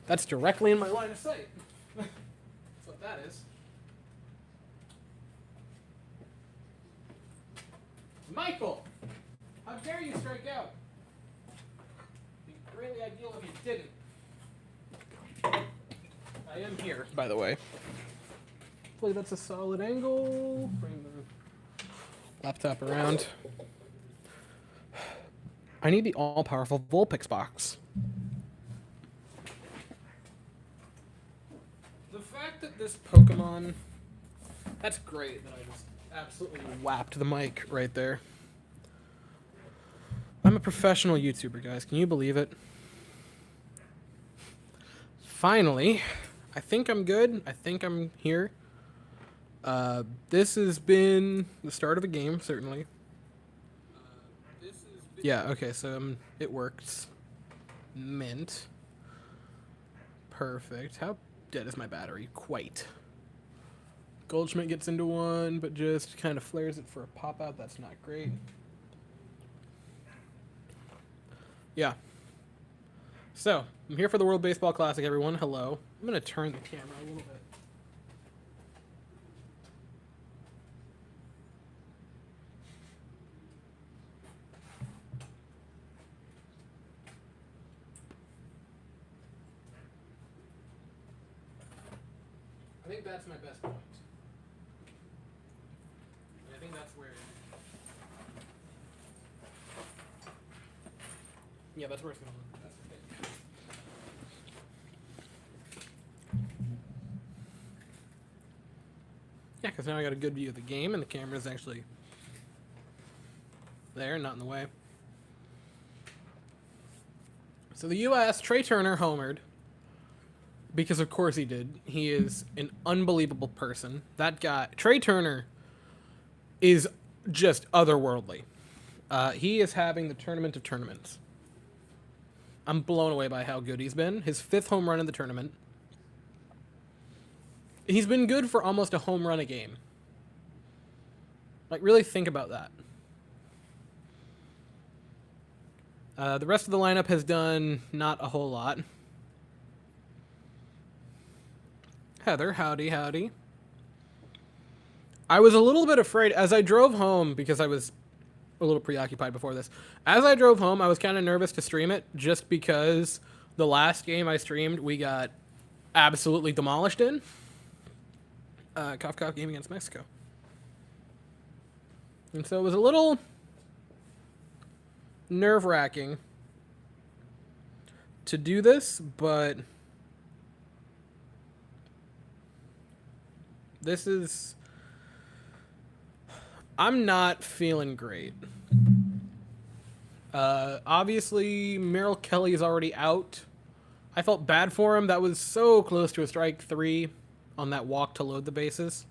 That's directly in my line of sight. That's what that is. Michael! How dare you strike out? It'd be really ideal if you didn't. I am here, by the way. Hopefully that's a solid angle. Bring the laptop around. I need the all-powerful Vulpix box. The fact that this Pokemon... That's great that I just absolutely whapped the mic right there. I'm a professional YouTuber, guys. Can you believe it? Finally, I think I'm good. I think I'm here. This has been the start of a game, certainly. Yeah, okay, so it works. Mint. Perfect. How dead is my battery? Quite. Goldschmidt gets into one, but just kind of flares it for a pop-out. That's not great. Yeah. So, I'm here for the World Baseball Classic, everyone. Hello. I'm going to turn the camera a little bit. I think that's my best point. And I think that's where... Yeah, that's where it's going to look. That's the thing. Yeah, because now I got a good view of the game, and the camera's actually there, not in the way. So the U.S., Trey Turner homered. Because of course he did. He is an unbelievable person. That guy, Trey Turner, is just otherworldly. He is having the tournament of tournaments. I'm blown away by how good he's been. His 5th home run in the tournament. He's been good for almost a home run a game. Like, really think about that. The rest of the lineup has done not a whole lot. Heather, howdy, howdy. I was a little bit afraid as I drove home because I was a little preoccupied before this. As I drove home, I was kind of nervous to stream it just because the last game I streamed, we got absolutely demolished in. Cough, cough, game against Mexico. And so it was a little nerve-wracking to do this, but this is... I'm not feeling great. Obviously, Merrill Kelly is already out. I felt bad for him. That was so close to a strike 3 on that walk to load the bases.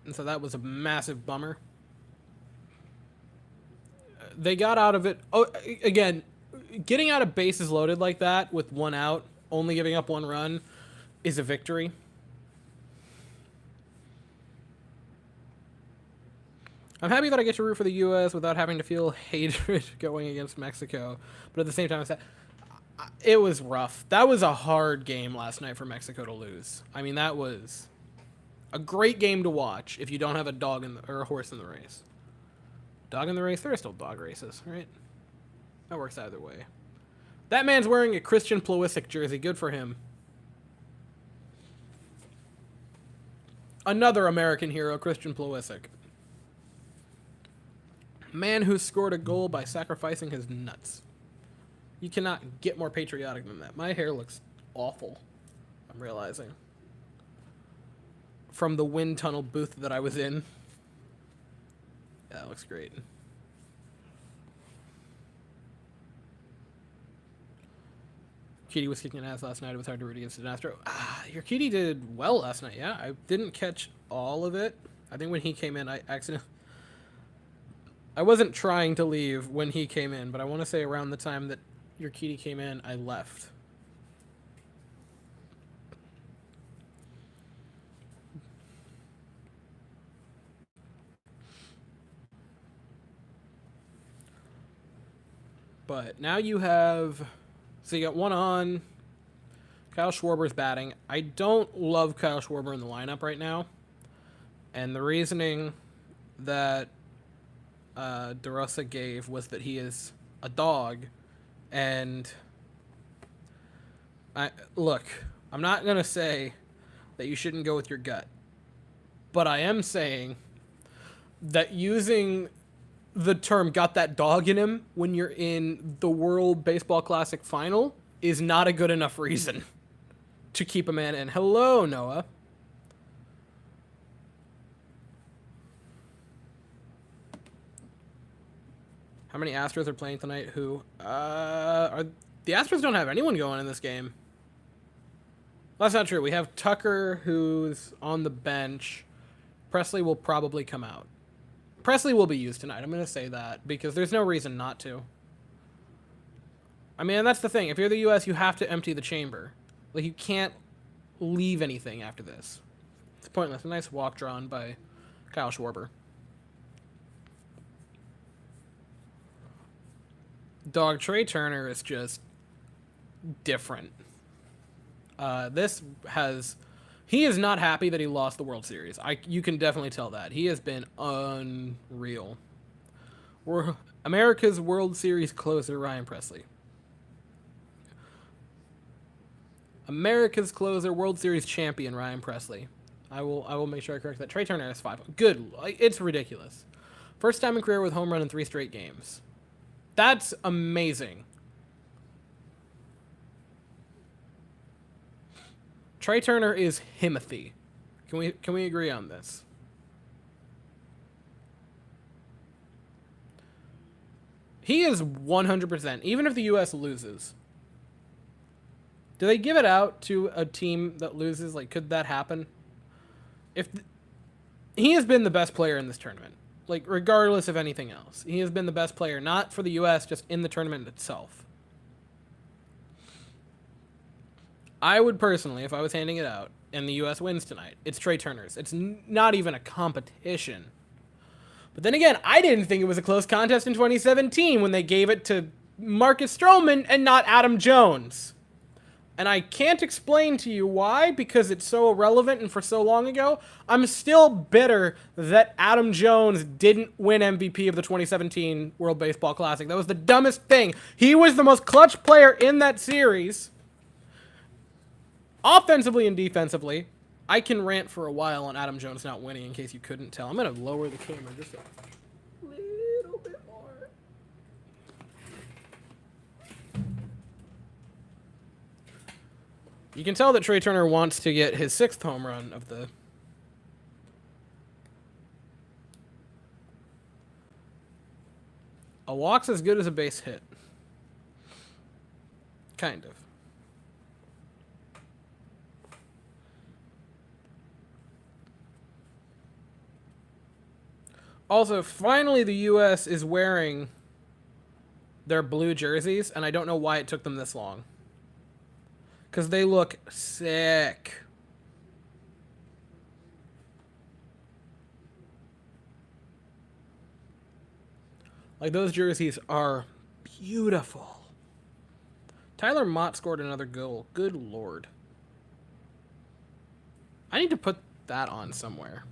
And so that was a massive bummer. They got out of it. Oh, again, getting out of bases loaded like that with 1 out, only giving up 1 run, is a victory. I'm happy that I get to root for the U.S. without having to feel hatred going against Mexico. But at the same time, it was rough. That was a hard game last night for Mexico to lose. I mean, that was a great game to watch if you don't have a dog or a horse in the race. Dog in the race? There are still dog races, right? That works either way. That man's wearing a Christian Pulisic jersey. Good for him. Another American hero, Christian Pulisic. Man who scored a goal by sacrificing his nuts. You cannot get more patriotic than that. My hair looks awful, I'm realizing. From the wind tunnel booth that I was in. Yeah, that looks great. Kitty was kicking ass last night. It was hard to root against Sinestro. Your Kitty did well last night, yeah. I didn't catch all of it. I think when he came in, I wasn't trying to leave when he came in, but I want to say around the time that your Kitty came in, I left. But now you have So you got one on. Kyle Schwarber's batting. I don't love Kyle Schwarber in the lineup right now. And the reasoning that DeRosa gave was that he is a dog. And look, I'm not going to say that you shouldn't go with your gut. But I am saying that using the term "got that dog in him" when you're in the World Baseball Classic final is not a good enough reason to keep a man in. Hello, Noah. How many Astros are playing tonight? Who? The Astros don't have anyone going in this game. That's not true. We have Tucker, who's on the bench. Presley will probably come out. Presley will be used tonight. I'm going to say that because there's no reason not to. I mean, that's the thing. If you're the U.S., you have to empty the chamber. Like, you can't leave anything after this. It's pointless. A nice walk drawn by Kyle Schwarber. Dog Trey Turner is just different. He is not happy that he lost the World Series. You can definitely tell that. He has been unreal. We're America's World Series closer, Ryan Presley. America's closer, World Series champion, Ryan Presley. I will make sure I correct that. Trey Turner has 5. Good. It's ridiculous. First time in career with home run in 3 straight games. That's amazing. Trey Turner is Himothy. Can we agree on this? He is 100%, even if the U.S. loses. Do they give it out to a team that loses? Like, could that happen? He has been the best player in this tournament. Like, regardless of anything else. He has been the best player, not for the U.S., just in the tournament itself. I would personally, if I was handing it out, and the U.S. wins tonight, it's Trey Turner's. It's not even a competition. But then again, I didn't think it was a close contest in 2017 when they gave it to Marcus Stroman and not Adam Jones. And I can't explain to you why, because it's so irrelevant and for so long ago. I'm still bitter that Adam Jones didn't win MVP of the 2017 World Baseball Classic. That was the dumbest thing. He was the most clutch player in that series. Offensively and defensively. I can rant for a while on Adam Jones not winning, in case you couldn't tell. I'm going to lower the camera just a little bit more. You can tell that Trey Turner wants to get his 6th home run of the... A walk's as good as a base hit. Kind of. Also, finally the U.S. is wearing their blue jerseys, and I don't know why it took them this long. Because they look sick. Like, those jerseys are beautiful. Tyler Mott scored another goal. Good lord. I need to put that on somewhere.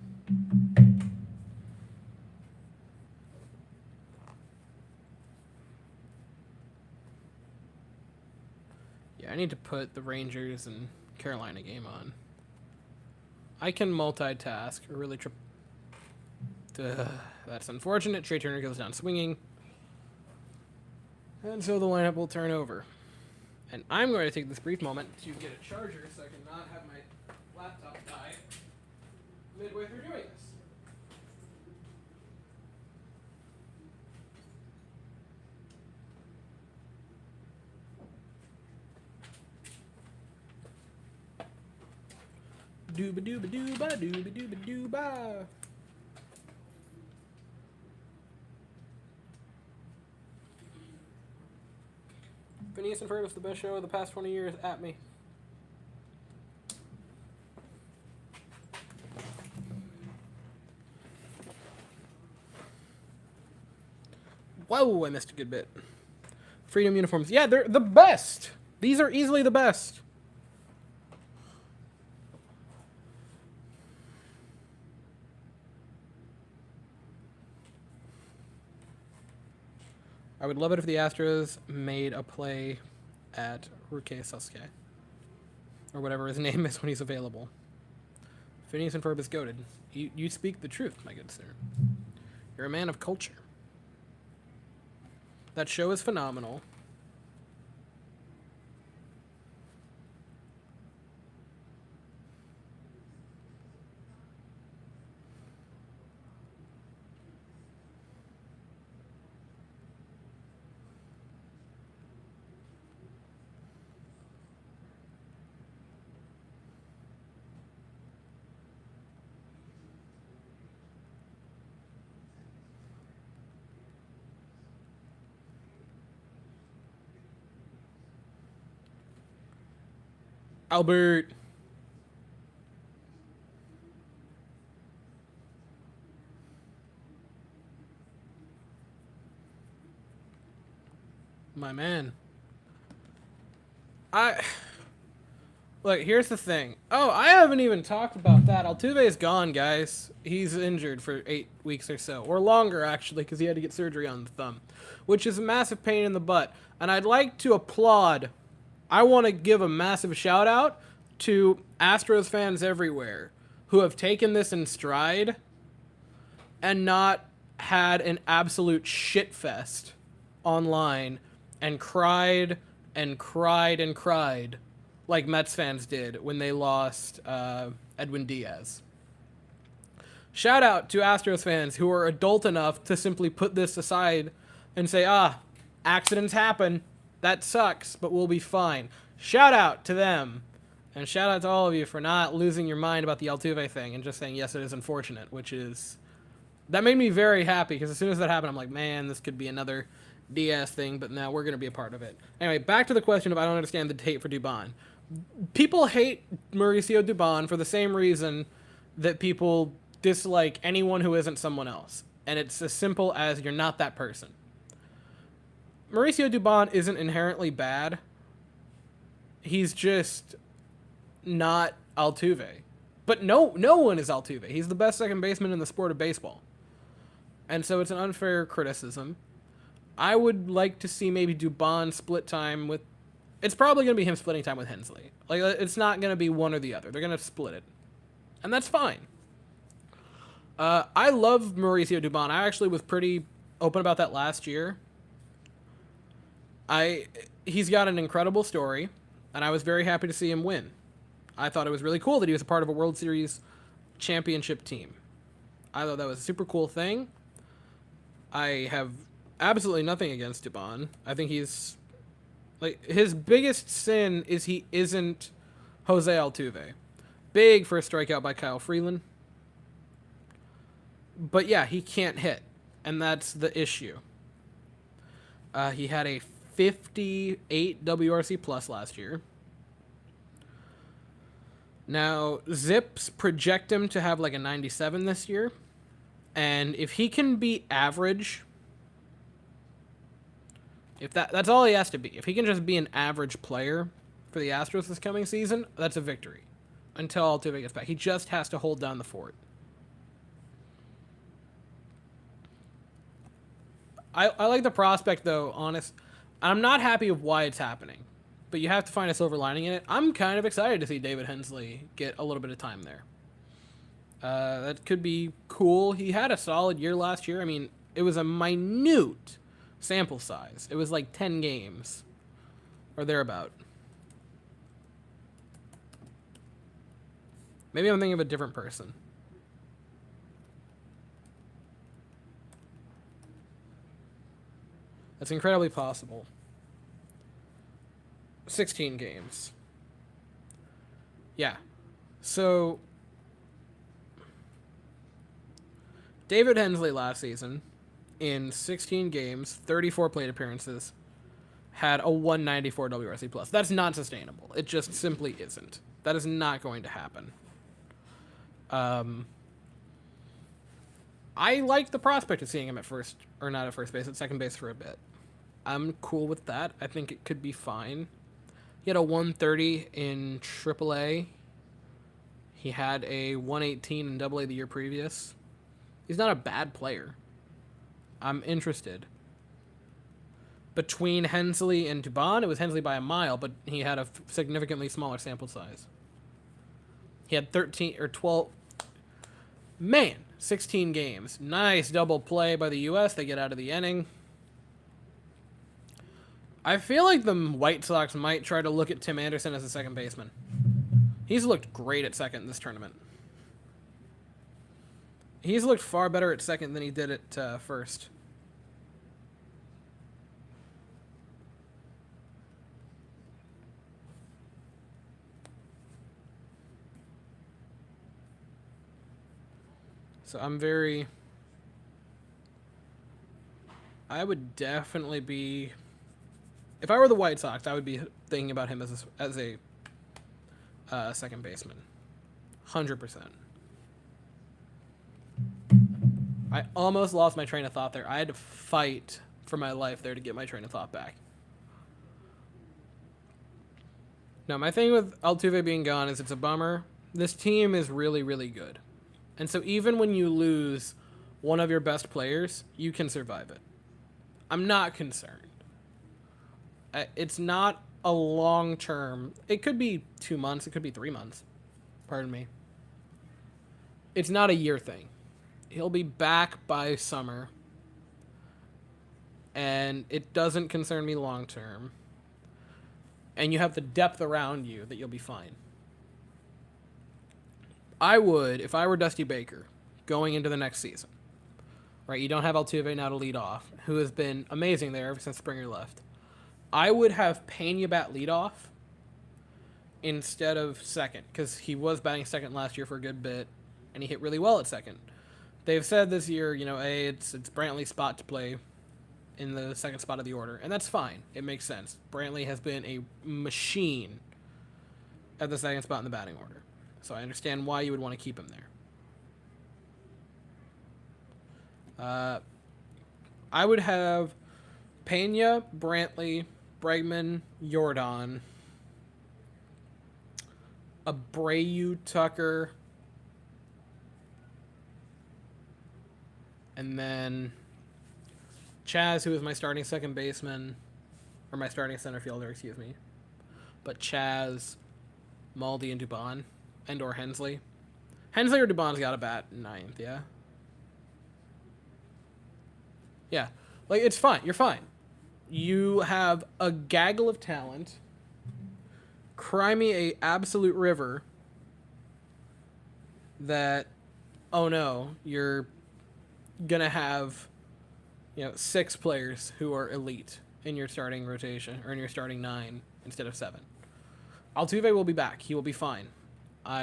Yeah, I need to put the Rangers and Carolina game on. I can multitask or really that's unfortunate. Trey Turner goes down swinging. And so the lineup will turn over. And I'm going to take this brief moment to get a charger so I can not have my laptop die midway through doing this. Dooba dooba dooba dooba dooba dooba. Phineas and Ferb is the best show of the past 20 years. At me. Whoa, I missed a good bit. Freedom uniforms. Yeah, they're the best. These are easily the best. I would love it if the Astros made a play at Ruke Sasuke. Or whatever his name is when he's available. Phineas and Ferb is goated. You speak the truth, my good sir. You're a man of culture. That show is phenomenal. Albert. My man. Look, here's the thing. Oh, I haven't even talked about that. Altuve's gone, guys. He's injured for 8 weeks or so. Or longer, actually, because he had to get surgery on the thumb. Which is a massive pain in the butt. And I'd like to applaud. I want to give a massive shout out to Astros fans everywhere who have taken this in stride and not had an absolute shit fest online and cried and cried and cried like Mets fans did when they lost Edwin Diaz. Shout out to Astros fans who are adult enough to simply put this aside and say, accidents happen. That sucks, but we'll be fine. Shout out to them. And shout out to all of you for not losing your mind about the Altuve thing and just saying, yes, it is unfortunate, which is... That made me very happy, because as soon as that happened, I'm like, man, this could be another Diaz thing, but now we're going to be a part of it. Anyway, back to the question of I don't understand the hate for Dubon. People hate Mauricio Dubon for the same reason that people dislike anyone who isn't someone else. And it's as simple as you're not that person. Mauricio Dubon isn't inherently bad. He's just not Altuve. But no one is Altuve. He's the best second baseman in the sport of baseball. And so it's an unfair criticism. I would like to see maybe Dubon split time with... It's probably going to be him splitting time with Hensley. Like, it's not going to be one or the other. They're going to split it. And that's fine. I love Mauricio Dubon. I actually was pretty open about that last year. He's got an incredible story, and I was very happy to see him win. I thought it was really cool that he was a part of a World Series championship team. I thought that was a super cool thing. I have absolutely nothing against Dubon. I think he's... Like, his biggest sin is he isn't Jose Altuve. Big for a strikeout by Kyle Freeland. But yeah, he can't hit. And that's the issue. He had a 58 WRC plus last year. Now, Zips project him to have like a 97 this year. And if he can be average... If that's all he has to be. If he can just be an average player for the Astros this coming season, that's a victory. Until Altuve gets back. He just has to hold down the fort. I like the prospect, though, honest. I'm not happy with why it's happening. But you have to find a silver lining in it. I'm kind of excited to see David Hensley get a little bit of time there. That could be cool. He had a solid year last year. I mean, it was a minute sample size. It was like 10 games. Or thereabout. Maybe I'm thinking of a different person. That's incredibly possible. 16 games. Yeah. So, David Hensley last season, in 16 games, 34 plate appearances, had a 194 WRC plus. That's not sustainable. It just simply isn't. That is not going to happen. I like the prospect of seeing him at first, or not at first base, at second base for a bit. I'm cool with that. I think it could be fine. He had a 130 in AAA. He had a 118 in AA the year previous. He's not a bad player. I'm interested. Between Hensley and Dubon, it was Hensley by a mile, but he had a significantly smaller sample size. He had 13 or 12. Man, 16 games. Nice double play by the U.S. They get out of the inning. I feel like the White Sox might try to look at Tim Anderson as a second baseman. He's looked great at second in this tournament. He's looked far better at second than he did at first. So I would definitely be... If I were the White Sox, I would be thinking about him as a second baseman. 100%. I almost lost my train of thought there. I had to fight for my life there to get my train of thought back. Now, my thing with Altuve being gone is it's a bummer. This team is really, really good. And so even when you lose one of your best players, you can survive it. I'm not concerned. It's not a long term. It could be 2 months. It could be 3 months. Pardon me. It's not a year thing. He'll be back by summer. And it doesn't concern me long term. And you have the depth around you that you'll be fine. I would, if I were Dusty Baker, going into the next season, right? You don't have Altuve now to lead off, who has been amazing there ever since Springer left. I would have Pena bat leadoff instead of second, because he was batting second last year for a good bit, and he hit really well at second. They've said this year, it's Brantley's spot to play in the second spot of the order, and that's fine. It makes sense. Brantley has been a machine at the second spot in the batting order. So I understand why you would want to keep him there. I would have Pena, Brantley, Bregman, Jordan, Abreu, Tucker, and then Chas, who is my starting second baseman, or my starting center fielder, excuse me. But Chas, Maldi, and Dubon. And or Hensley. Hensley or Dubon's got a bat ninth, yeah? Yeah. Like, it's fine. You're fine. You have a gaggle of talent. Cry me a absolute river that, oh no, you're gonna have, 6 players who are elite in your starting rotation, or in your starting 9 instead of 7. Altuve will be back. He will be fine.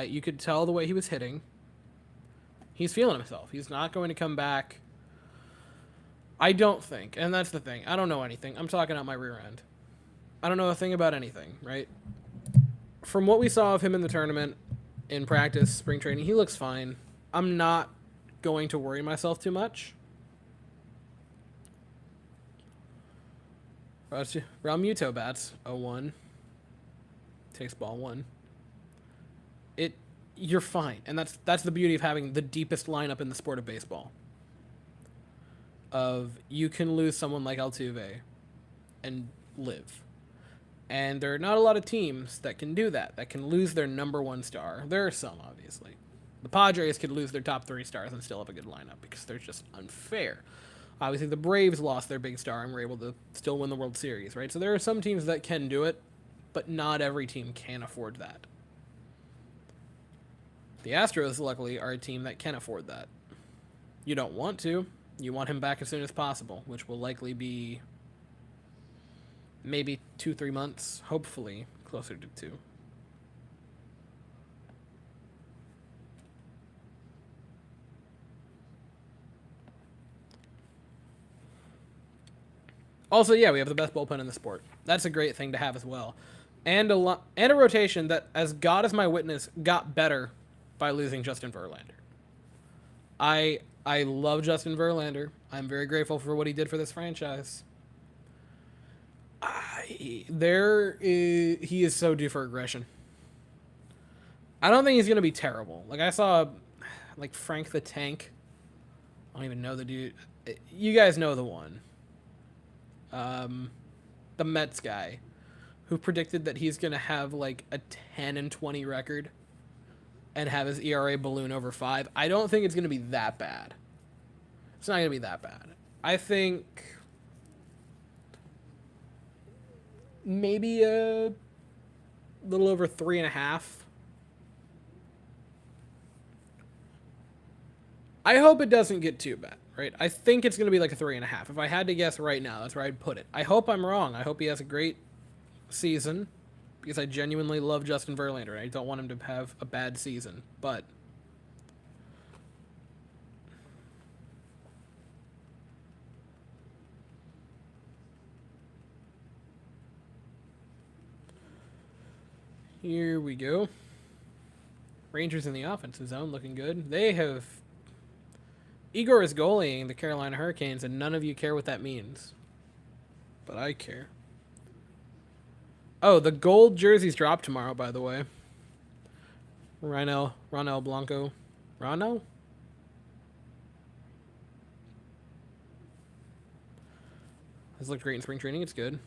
You could tell the way he was hitting. He's feeling himself. He's not going to come back. I don't think. And that's the thing. I don't know anything. I'm talking out my rear end. I don't know a thing about anything, right? From what we saw of him in the tournament, in practice, spring training, he looks fine. I'm not going to worry myself too much. Realmuto bats 0-1. Takes ball 1. You're fine, and that's the beauty of having the deepest lineup in the sport of baseball. You can lose someone like Altuve and live. And there are not a lot of teams that can do that can lose their number 1 star. There are some, obviously. The Padres could lose their top 3 stars and still have a good lineup because they're just unfair. Obviously, the Braves lost their big star and were able to still win the World Series, right? So there are some teams that can do it, but not every team can afford that. The Astros, luckily, are a team that can afford that. You don't want to. You want him back as soon as possible, which will likely be maybe 2-3 months, hopefully closer to 2. Also, yeah, we have the best bullpen in the sport. That's a great thing to have as well. And a rotation that, as God is my witness, got better by losing Justin Verlander. I love Justin Verlander. I'm very grateful for what he did for this franchise. he is so due for aggression. I don't think he's gonna be terrible. Like I saw, like Frank the Tank. I don't even know the dude. You guys know the one. The Mets guy, who predicted that he's gonna have like a 10-20 record, and have his ERA balloon over 5. I don't think it's gonna be that bad. It's not gonna be that bad. I think maybe a little over 3.5. I hope it doesn't get too bad, right? I think it's going to be like a 3.5. If I had to guess right now, that's where I'd put it. I hope I'm wrong. I hope he has a great season because I genuinely love Justin Verlander. I don't want him to have a bad season, but here we go. Rangers in the offensive zone looking good. They have Igor is goalieing the Carolina Hurricanes, and none of you care what that means. But I care. Oh, the gold jerseys drop tomorrow, by the way. Ronel Blanco. Ronel? Has looked great in spring training. It's good.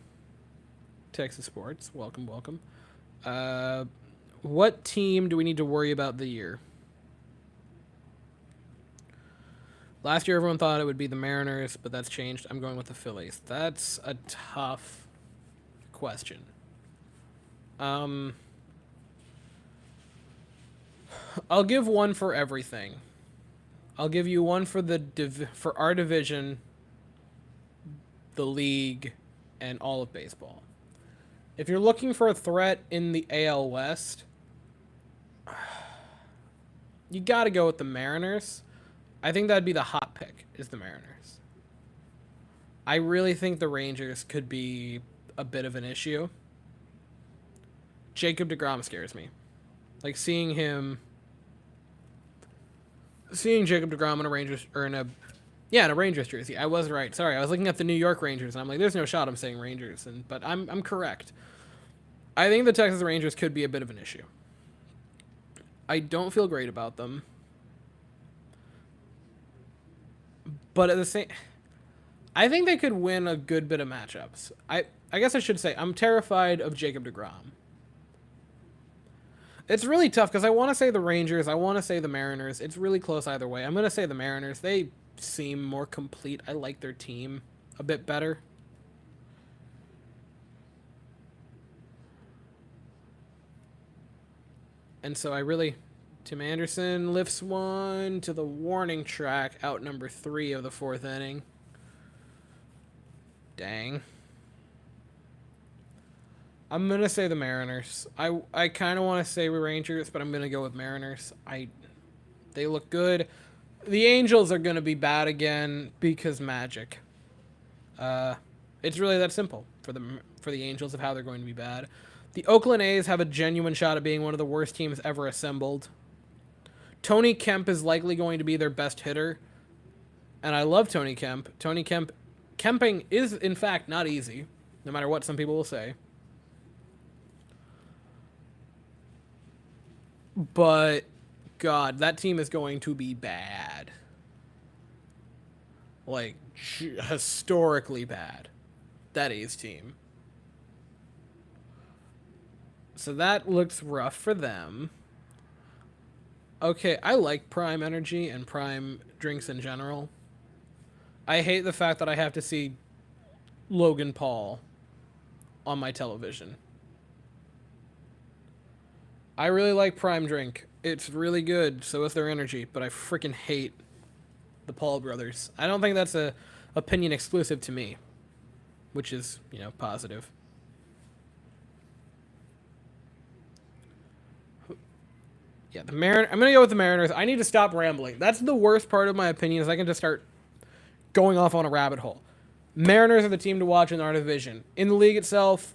Texas Sports. Welcome, welcome. What team do we need to worry about the year? Last year, everyone thought it would be the Mariners, but that's changed. I'm going with the Phillies. That's a tough question. I'll give one for everything. I'll give you one for for our division, the league, and all of baseball. If you're looking for a threat in the AL West, you got to go with the Mariners. I think that'd be the hot pick, is the Mariners. I really think the Rangers could be a bit of an issue. Jacob deGrom scares me. Like seeing Jacob deGrom in a Rangers or in a Rangers jersey. I was right. Sorry, I was looking at the New York Rangers and I'm like, there's no shot I'm saying Rangers, but I'm correct. I think the Texas Rangers could be a bit of an issue. I don't feel great about them. But at the same, I think they could win a good bit of matchups. I guess I should say I'm terrified of Jacob deGrom. It's really tough because I want to say the Rangers, I want to say the Mariners. It's really close either way. I'm going to say the Mariners. They seem more complete. I like their team a bit better. And so Tim Anderson lifts one to the warning track, out number 3 of the 4th inning. Dang. I'm going to say the Mariners. I kind of want to say Rangers, but I'm going to go with Mariners. They look good. The Angels are going to be bad again because Magic. It's really that simple for the Angels of how they're going to be bad. The Oakland A's have a genuine shot at being one of the worst teams ever assembled. Tony Kemp is likely going to be their best hitter. And I love Tony Kemp. Kemping is, in fact, not easy, no matter what some people will say. But, God, that team is going to be bad. Like, historically bad. That A's team. So that looks rough for them. Okay, I like Prime Energy and Prime drinks in general. I hate the fact that I have to see Logan Paul on my television. I really like Prime Drink. It's really good, so is their energy, but I freaking hate the Paul brothers. I don't think that's a opinion exclusive to me, which is, positive. Yeah, I'm going to go with the Mariners. I need to stop rambling. That's the worst part of my opinion is I can just start going off on a rabbit hole. Mariners are the team to watch in our division. In the league itself,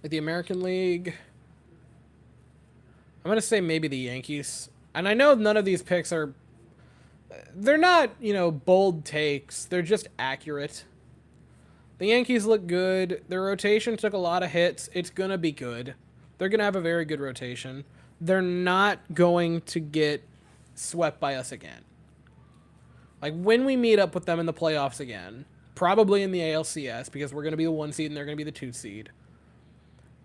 like the American League, I'm going to say maybe the Yankees. And I know none of these picks they're not, bold takes. They're just accurate. The Yankees look good. Their rotation took a lot of hits. It's going to be good. They're going to have a very good rotation. They're not going to get swept by us again. Like, when we meet up with them in the playoffs again, probably in the ALCS, because we're going to be the 1 seed and they're going to be the 2 seed,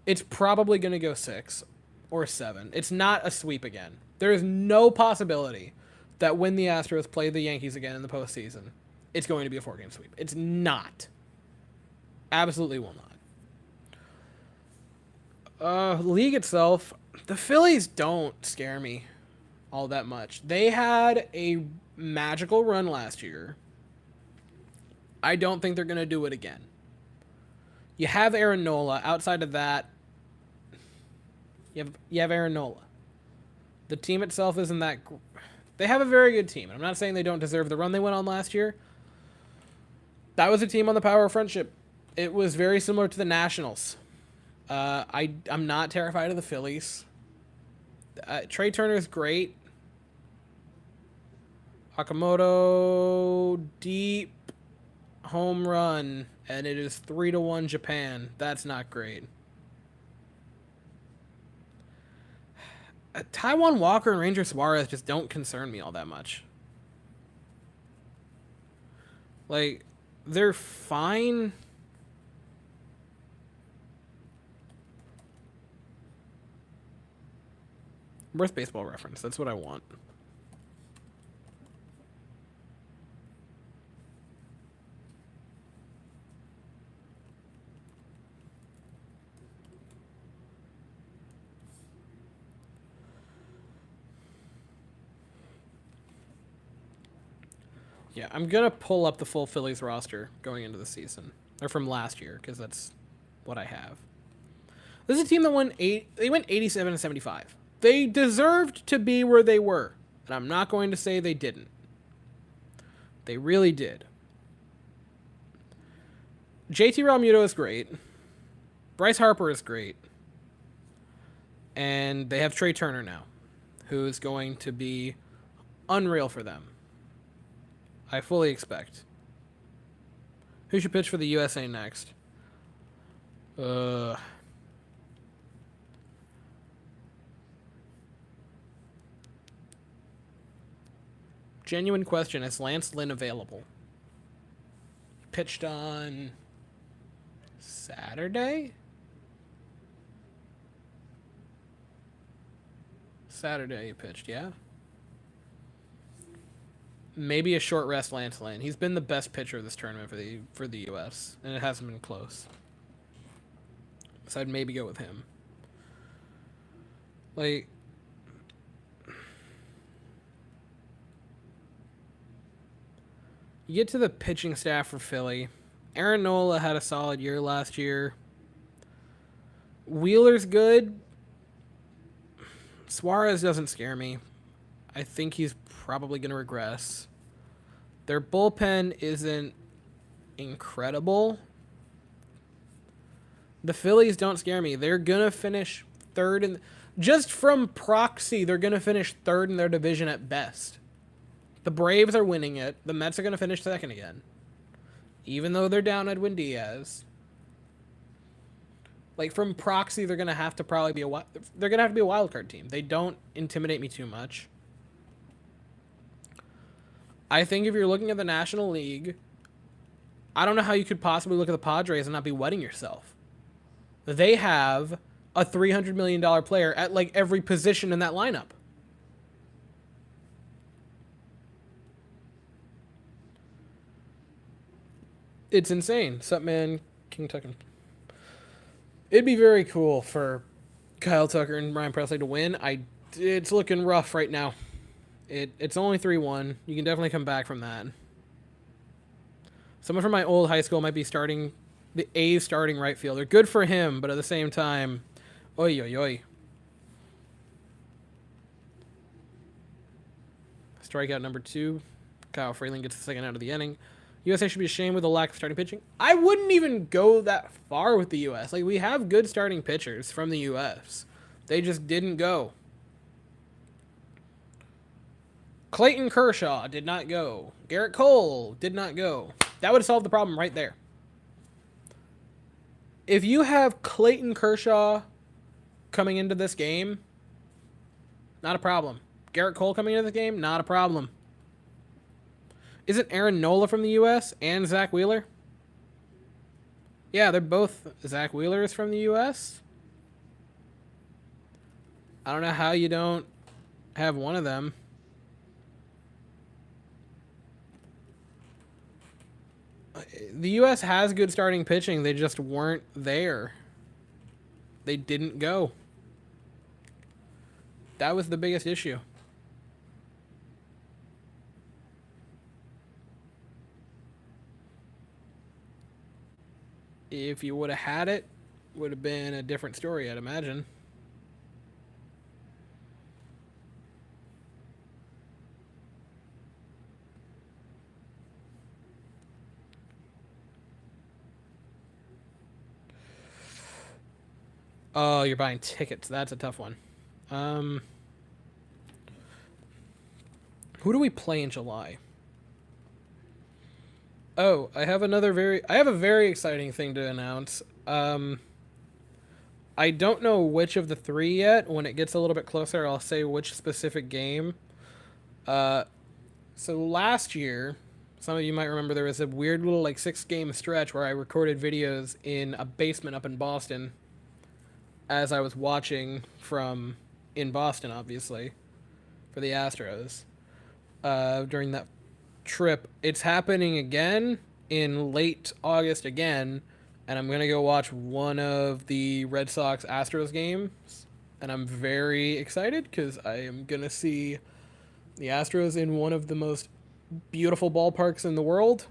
it's probably going to go 6 or 7. It's not a sweep again. There is no possibility that when the Astros play the Yankees again in the postseason, it's going to be a 4-game sweep. It's not. Absolutely will not. League itself, the Phillies don't scare me all that much. They had a magical run last year. I don't think they're going to do it again. You have Aaron Nola. Outside of that, you have Aaron Nola. The team itself isn't that... They have a very good team. I'm not saying they don't deserve the run they went on last year. That was a team on the power of friendship. It was very similar to the Nationals. I'm not terrified of the Phillies. Trey Turner's great. Okamoto, deep home run, and it is 3-1 Japan. That's not great. Taijuan Walker and Ranger Suarez just don't concern me all that much. Like, they're fine. Where's Baseball Reference? That's what I want. Yeah, I'm going to pull up the full Phillies roster going into the season. Or from last year, because that's what I have. This is a team that went 87-75. They deserved to be where they were. And I'm not going to say they didn't. They really did. JT Realmuto is great. Bryce Harper is great. And they have Trey Turner now, who's going to be unreal for them. I fully expect. Who should pitch for the USA next? Genuine question. Is Lance Lynn available? He pitched on Saturday? Saturday he pitched, yeah. Maybe a short rest Lance Lynn. He's been the best pitcher of this tournament for the U.S., and it hasn't been close. So I'd maybe go with him. Like, you get to the pitching staff for Philly. Aaron Nola had a solid year last year. Wheeler's good. Suarez doesn't scare me. I think he's probably going to regress. Their bullpen isn't incredible. The Phillies don't scare me. They're going to finish third in... Just from proxy, they're going to finish third in their division at best. The Braves are winning it. The Mets are going to finish second again. Even though they're down Edwin Diaz. Like, from proxy, they're going to have to probably be they're going to have to be a wild card team. They don't intimidate me too much. I think if you're looking at the National League, I don't know how you could possibly look at the Padres and not be wetting yourself. They have a $300 million player at, like, every position in that lineup. It's insane. Sup, man? King Tucker. It'd be very cool for Kyle Tucker and Ryan Presley to win. It's looking rough right now. It's only 3-1. You can definitely come back from that. Someone from my old high school might be starting the A's starting right fielder. Good for him, but at the same time, oi, oi, oi. Strikeout number 2. Kyle Freeland gets the second out of the inning. USA should be ashamed with the lack of starting pitching. I wouldn't even go that far with the U.S. Like, we have good starting pitchers from the U.S. They just didn't go. Clayton Kershaw did not go. Garrett Cole did not go. That would have solved the problem right there. If you have Clayton Kershaw coming into this game, not a problem. Garrett Cole coming into the game, not a problem. Isn't Aaron Nola from the U.S. and Zach Wheeler? Yeah, they're both. Zach Wheeler is from the U.S. I don't know how you don't have one of them. The U.S. has good starting pitching. They just weren't there. They didn't go. That was the biggest issue. If you would have had it, would have been a different story, I'd imagine. Oh, you're buying tickets. That's a tough one. Who do we play in July? Oh, I have a very exciting thing to announce. I don't know which of the three yet. When it gets a little bit closer, I'll say which specific game. So last year, some of you might remember there was a weird little like 6-game stretch where I recorded videos in a basement up in Boston as I was watching from in Boston, obviously, for the Astros during that trip. It's happening again in late August again, and I'm going to go watch one of the Red Sox Astros games, and I'm very excited because I am going to see the Astros in one of the most beautiful ballparks in the world,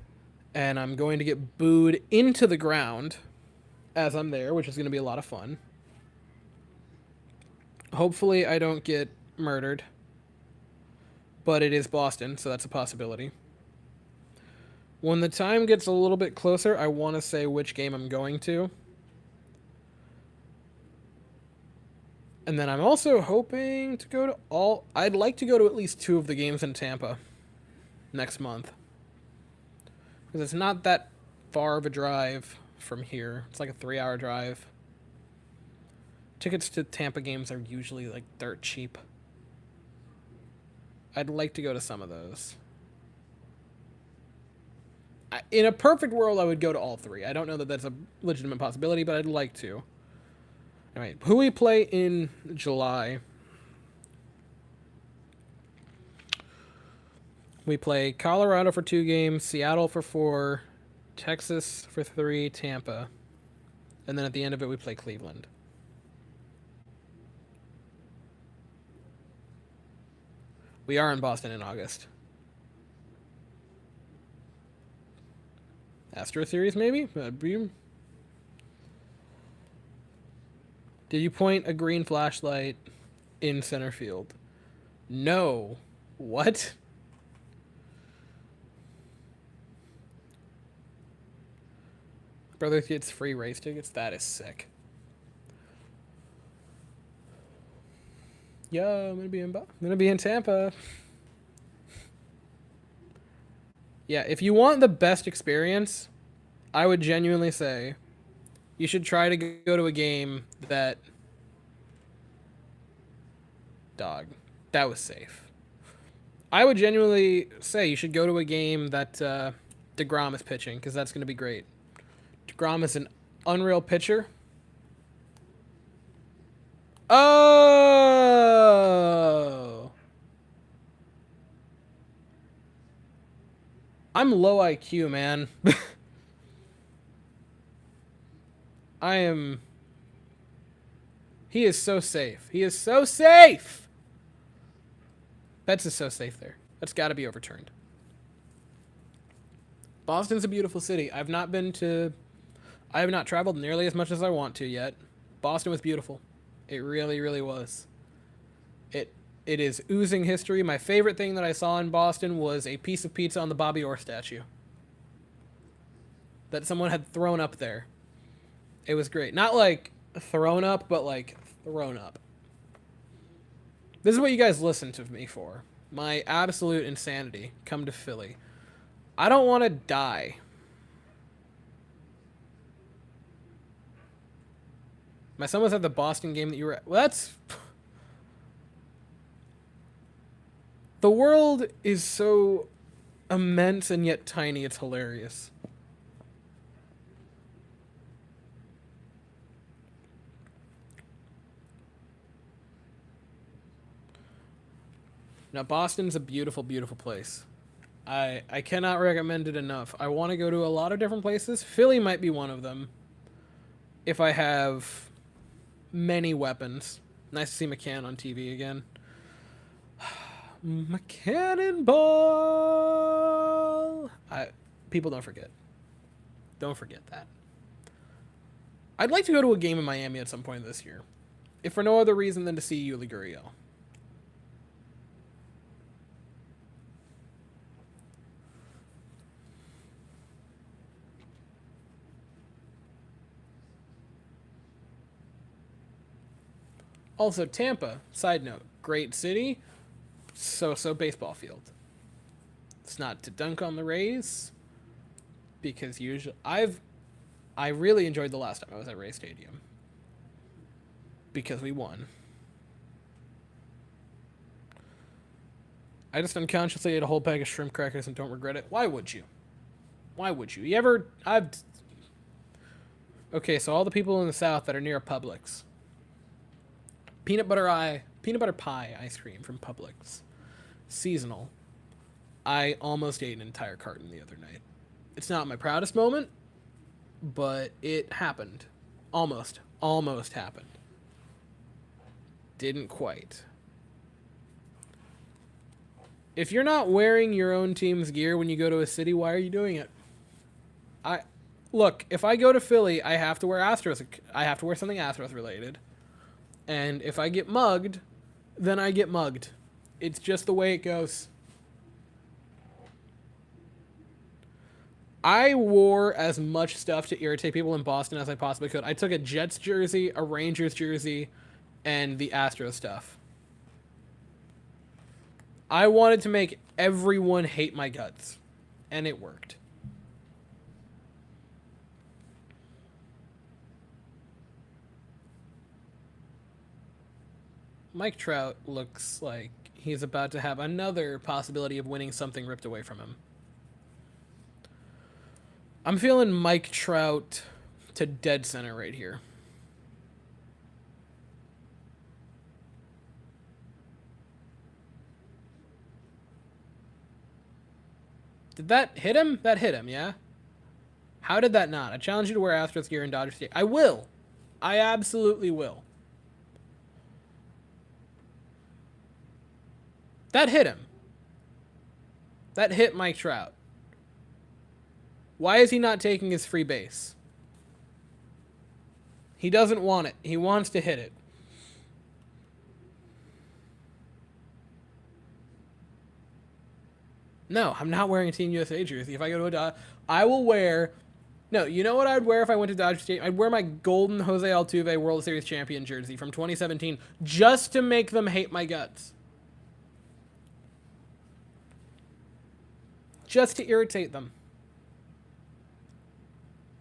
and I'm going to get booed into the ground as I'm there, which is going to be a lot of fun. Hopefully I don't get murdered, but it is Boston, so that's a possibility. When the time gets a little bit closer, I want to say which game I'm going to. And then I'm also hoping to go to I'd like to go to at least 2 of the games in Tampa next month. Because it's not that far of a drive from here. It's like a 3-hour drive. Tickets to Tampa games are usually like dirt cheap. I'd like to go to some of those. In a perfect world, I would go to all 3. I don't know that that's a legitimate possibility, but I'd like to. All right, who we play in July? We play Colorado for 2 games, Seattle for 4, Texas for 3, Tampa. And then at the end of it, we play Cleveland. We are in Boston in August. Astro Series, maybe? That'd be... Did you point a green flashlight in center field? No. What? Brother gets free race tickets? That is sick. Yeah, I'm gonna be in Tampa. Yeah, if you want the best experience, I would genuinely say you should try to go to a game that... Dog. That was safe. I would genuinely say you should go to a game that DeGrom is pitching, because that's going to be great. DeGrom is an unreal pitcher. Oh! I'm low IQ, man. I am... He is so safe. He is so safe! Betts is so safe there. That's got to be overturned. Boston's a beautiful city. I have not traveled nearly as much as I want to yet. Boston was beautiful. It really, really was. It is oozing history. My favorite thing that I saw in Boston was a piece of pizza on the Bobby Orr statue that someone had thrown up there. It was great. Not like thrown up, but like thrown up. This is what you guys listen to me for. My absolute insanity. Come to Philly. I don't want to die. My son was at the Boston game that you were at. Well, that's... The world is so immense and yet tiny, it's hilarious. Now, Boston's a beautiful, beautiful place. I cannot recommend it enough. I want to go to a lot of different places. Philly might be one of them. If I have many weapons. Nice to see McCann on TV again. McCannonball! People don't forget. Don't forget that. I'd like to go to a game in Miami at some point this year. If for no other reason than to see Yuli Gurriel. Also, Tampa, side note, great city, so baseball field. It's not to dunk on the Rays, because usually I really enjoyed the last time I was at Ray Stadium. Because we won. I just unconsciously ate a whole bag of shrimp crackers and don't regret it. Why would you? Why would you? Okay, so all the people in the South that are near Publix. Peanut butter pie ice cream from Publix. Seasonal. I almost ate an entire carton the other night. It's not my proudest moment, but it happened. Almost happened. Didn't quite. If you're not wearing your own team's gear when you go to a city, why are you doing it? Look, if I go to Philly, I have to wear Astros. I have to wear something Astros related. And if I get mugged, then I get mugged. It's just the way it goes. I wore as much stuff to irritate people in Boston as I possibly could. I took a Jets jersey, a Rangers jersey, and the Astros stuff. I wanted to make everyone hate my guts. And it worked. Mike Trout looks like he's about to have another possibility of winning something ripped away from him. I'm feeling Mike Trout to dead center right here. Did that hit him? That hit him, yeah? How did that not? I challenge you to wear Astros gear in Dodger Stadium. I will. I absolutely will. That hit him. That hit Mike Trout. Why is he not taking his free base? He doesn't want it. He wants to hit it. No, I'm not wearing a Team USA jersey. If I go to a Dodger, I will wear... No, you know what I'd wear if I went to Dodger Stadium? I'd wear my golden Jose Altuve World Series champion jersey from 2017 just to make them hate my guts. Just to irritate them.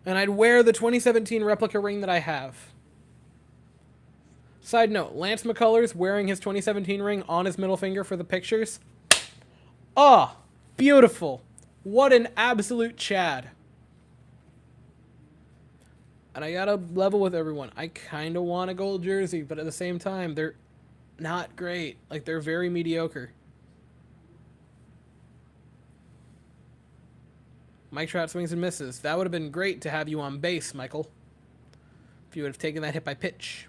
And I'd wear the 2017 replica ring that I have. Side note, Lance McCullers wearing his 2017 ring on his middle finger for the pictures. Oh, beautiful. What an absolute Chad. And I gotta level with everyone. I kind of want a gold jersey, but at the same time, they're not great. Like, they're very mediocre. Mike Trout swings and misses. That would have been great to have you on base, Michael. If you would have taken that hit by pitch.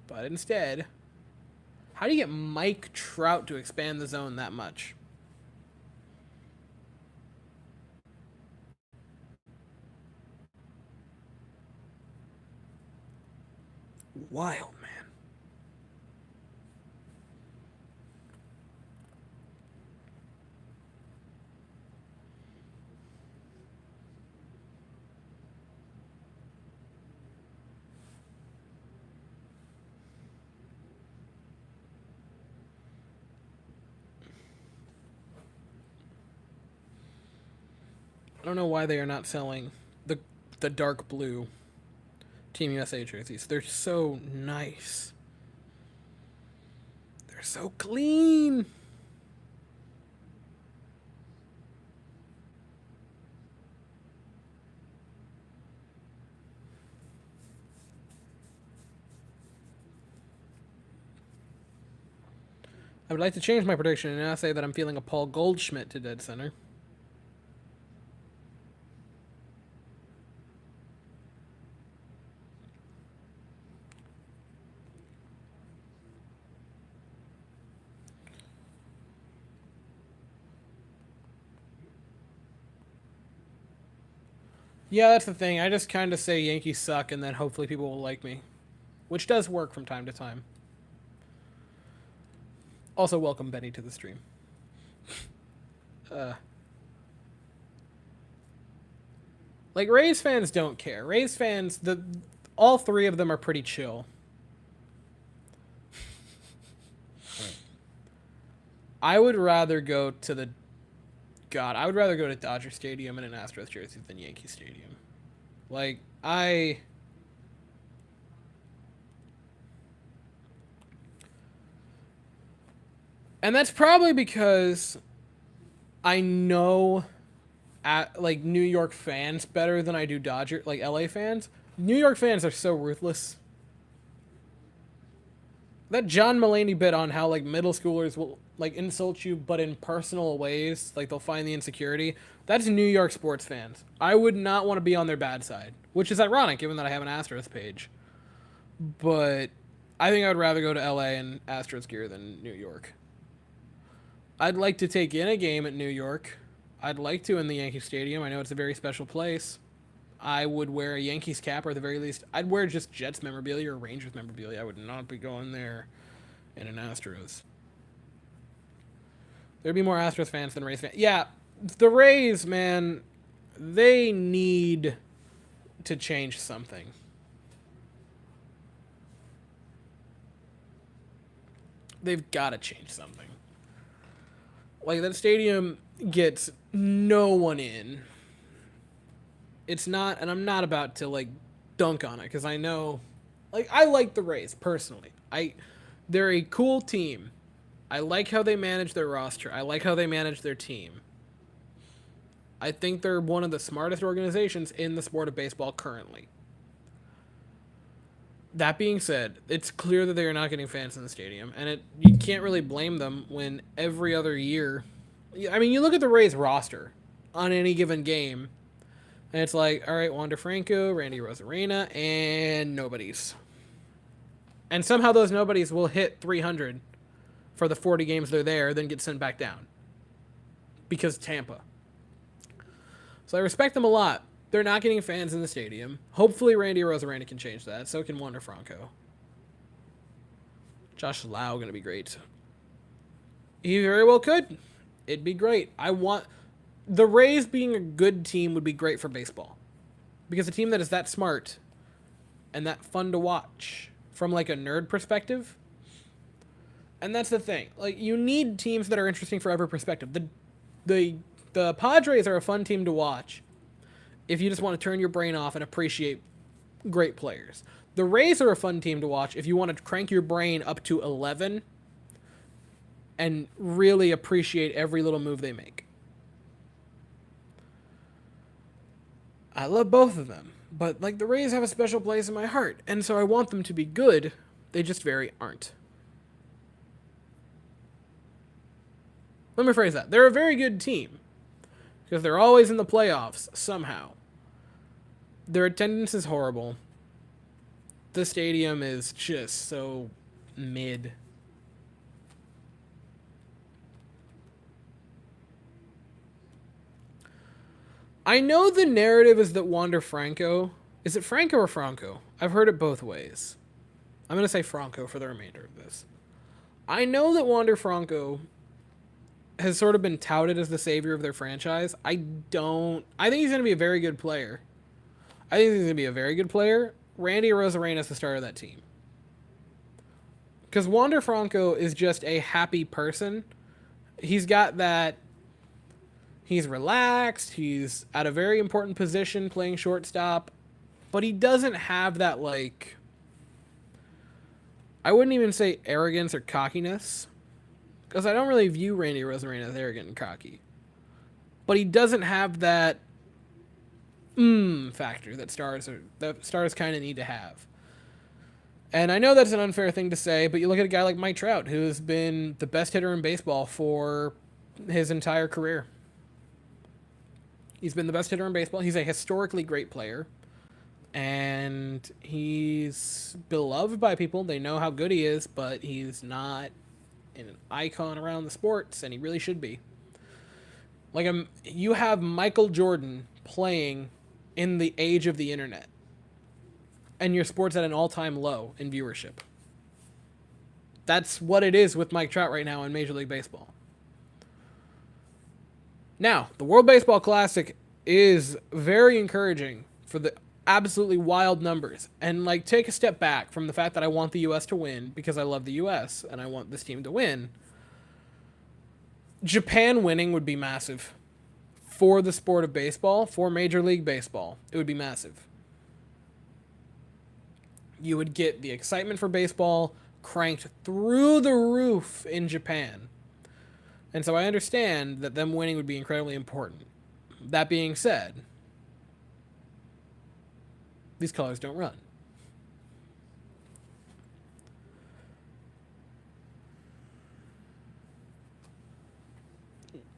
But instead, how do you get Mike Trout to expand the zone that much? Wild, man. I don't know why they are not selling the dark blue Team USA jerseys. They're so nice. They're so clean. I would like to change my prediction and now say that I'm feeling a Paul Goldschmidt to dead center. Yeah, that's the thing. I just kind of say Yankees suck and then hopefully people will like me, which does work from time to time. Also, welcome Benny to the stream. Like Rays fans don't care. Rays fans, all three of them are pretty chill. I would rather go to I would rather go to Dodger Stadium in an Astros jersey than Yankee Stadium. Like, and that's probably because I know like New York fans better than I do like LA fans. New York fans are so ruthless. That John Mulaney bit on how like middle schoolers will like insult you but in personal ways, like they'll find the insecurity. That's New York sports fans. I would not want to be on their bad side, which is ironic given that I have an Astros page. But I think I would rather go to LA in Astros gear than New York. I'd like to take in a game at New York. I'd like to in the Yankee Stadium. I know it's a very special place. I would wear a Yankees cap, or at the very least, I'd wear just Jets memorabilia or Rangers memorabilia. I would not be going there in an Astros. There'd be more Astros fans than Rays fans. Yeah, the Rays, man, they need to change something. They've got to change something. Like, that stadium gets no one in. It's not, and I'm not about to, like, dunk on it, because I know, like, I like the Rays, personally. They're a cool team. I like how they manage their roster. I like how they manage their team. I think they're one of the smartest organizations in the sport of baseball currently. That being said, it's clear that they are not getting fans in the stadium, and you can't really blame them when every other year... I mean, you look at the Rays roster on any given game, and it's like, all right, Wander Franco, Randy Rosarena, and nobodies. And somehow those nobodies will hit 300 for the 40 games they're there, then get sent back down. Because Tampa. So I respect them a lot. They're not getting fans in the stadium. Hopefully Randy Rosarena can change that. So can Wander Franco. Josh Lau going to be great. He very well could. It'd be great. The Rays being a good team would be great for baseball. Because a team that is that smart and that fun to watch from like a nerd perspective. And that's the thing. Like, you need teams that are interesting for every perspective. The Padres are a fun team to watch if you just want to turn your brain off and appreciate great players. The Rays are a fun team to watch if you want to crank your brain up to 11 and really appreciate every little move they make. I love both of them, but like the Rays have a special place in my heart, and so I want them to be good. They just very aren't. Let me phrase that. They're a very good team because they're always in the playoffs somehow. Their attendance is horrible. The stadium is just so mid. I know the narrative is that Wander Franco... Is it Franco or Franco? I've heard it both ways. I'm going to say Franco for the remainder of this. I know that Wander Franco has sort of been touted as the savior of their franchise. I think he's going to be a very good player. Randy Rosarena is the starter of that team. Because Wander Franco is just a happy person. He's got that He's relaxed. He's at a very important position playing shortstop, but he doesn't have that, like, I wouldn't even say arrogance or cockiness, because I don't really view Randy Arozarena as arrogant and cocky. But he doesn't have that factor that stars kind of need to have. And I know that's an unfair thing to say, but you look at a guy like Mike Trout, who's been the best hitter in baseball for his entire career. He's been the best hitter in baseball. He's a historically great player. And he's beloved by people. They know how good he is, but he's not an icon around the sports, and he really should be. Like, you have Michael Jordan playing in the age of the internet, and your sport's at an all-time low in viewership. That's what it is with Mike Trout right now in Major League Baseball. Now, the World Baseball Classic is very encouraging for the absolutely wild numbers. And, like, take a step back from the fact that I want the U.S. to win because I love the U.S. and I want this team to win. Japan winning would be massive. For the sport of baseball, for Major League Baseball, it would be massive. You would get the excitement for baseball cranked through the roof in Japan. And so I understand that them winning would be incredibly important. That being said, these colors don't run.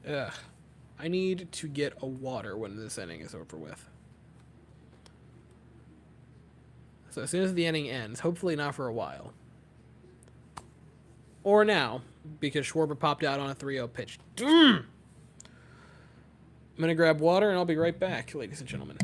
Ugh. I need to get a water when this inning is over with. So as soon as the inning ends, hopefully not for a while. Or now, because Schwarber popped out on a 3-0 pitch. I'm going to grab water and I'll be right back, ladies and gentlemen.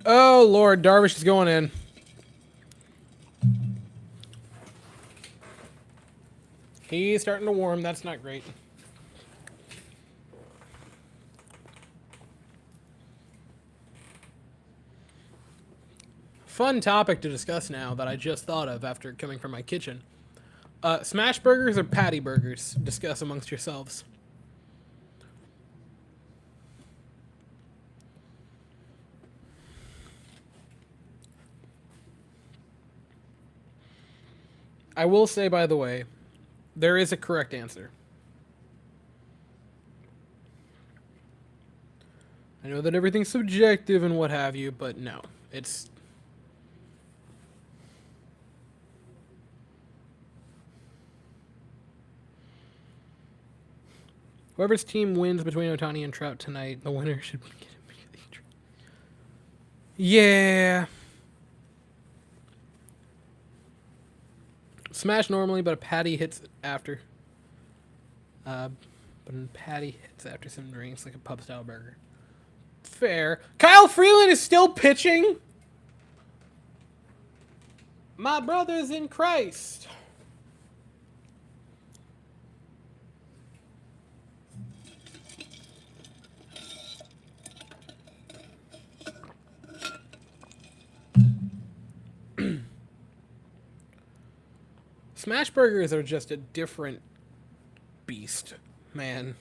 Oh, Lord, Darvish is going in. He's starting to warm. That's not great. Fun topic to discuss now that I just thought of after coming from my kitchen. Smash burgers or patty burgers? Discuss amongst yourselves. I will say, by the way, there is a correct answer. I know that everything's subjective and what have you, but no. It's... Whoever's team wins between Ohtani and Trout tonight, the winner should get immediately traded. Yeah. Smash normally, but a patty hits after. But a patty hits after some drinks, like a pub-style burger. Fair. Kyle Freeland is still pitching? My brothers in Christ. Smash burgers are just a different beast, man.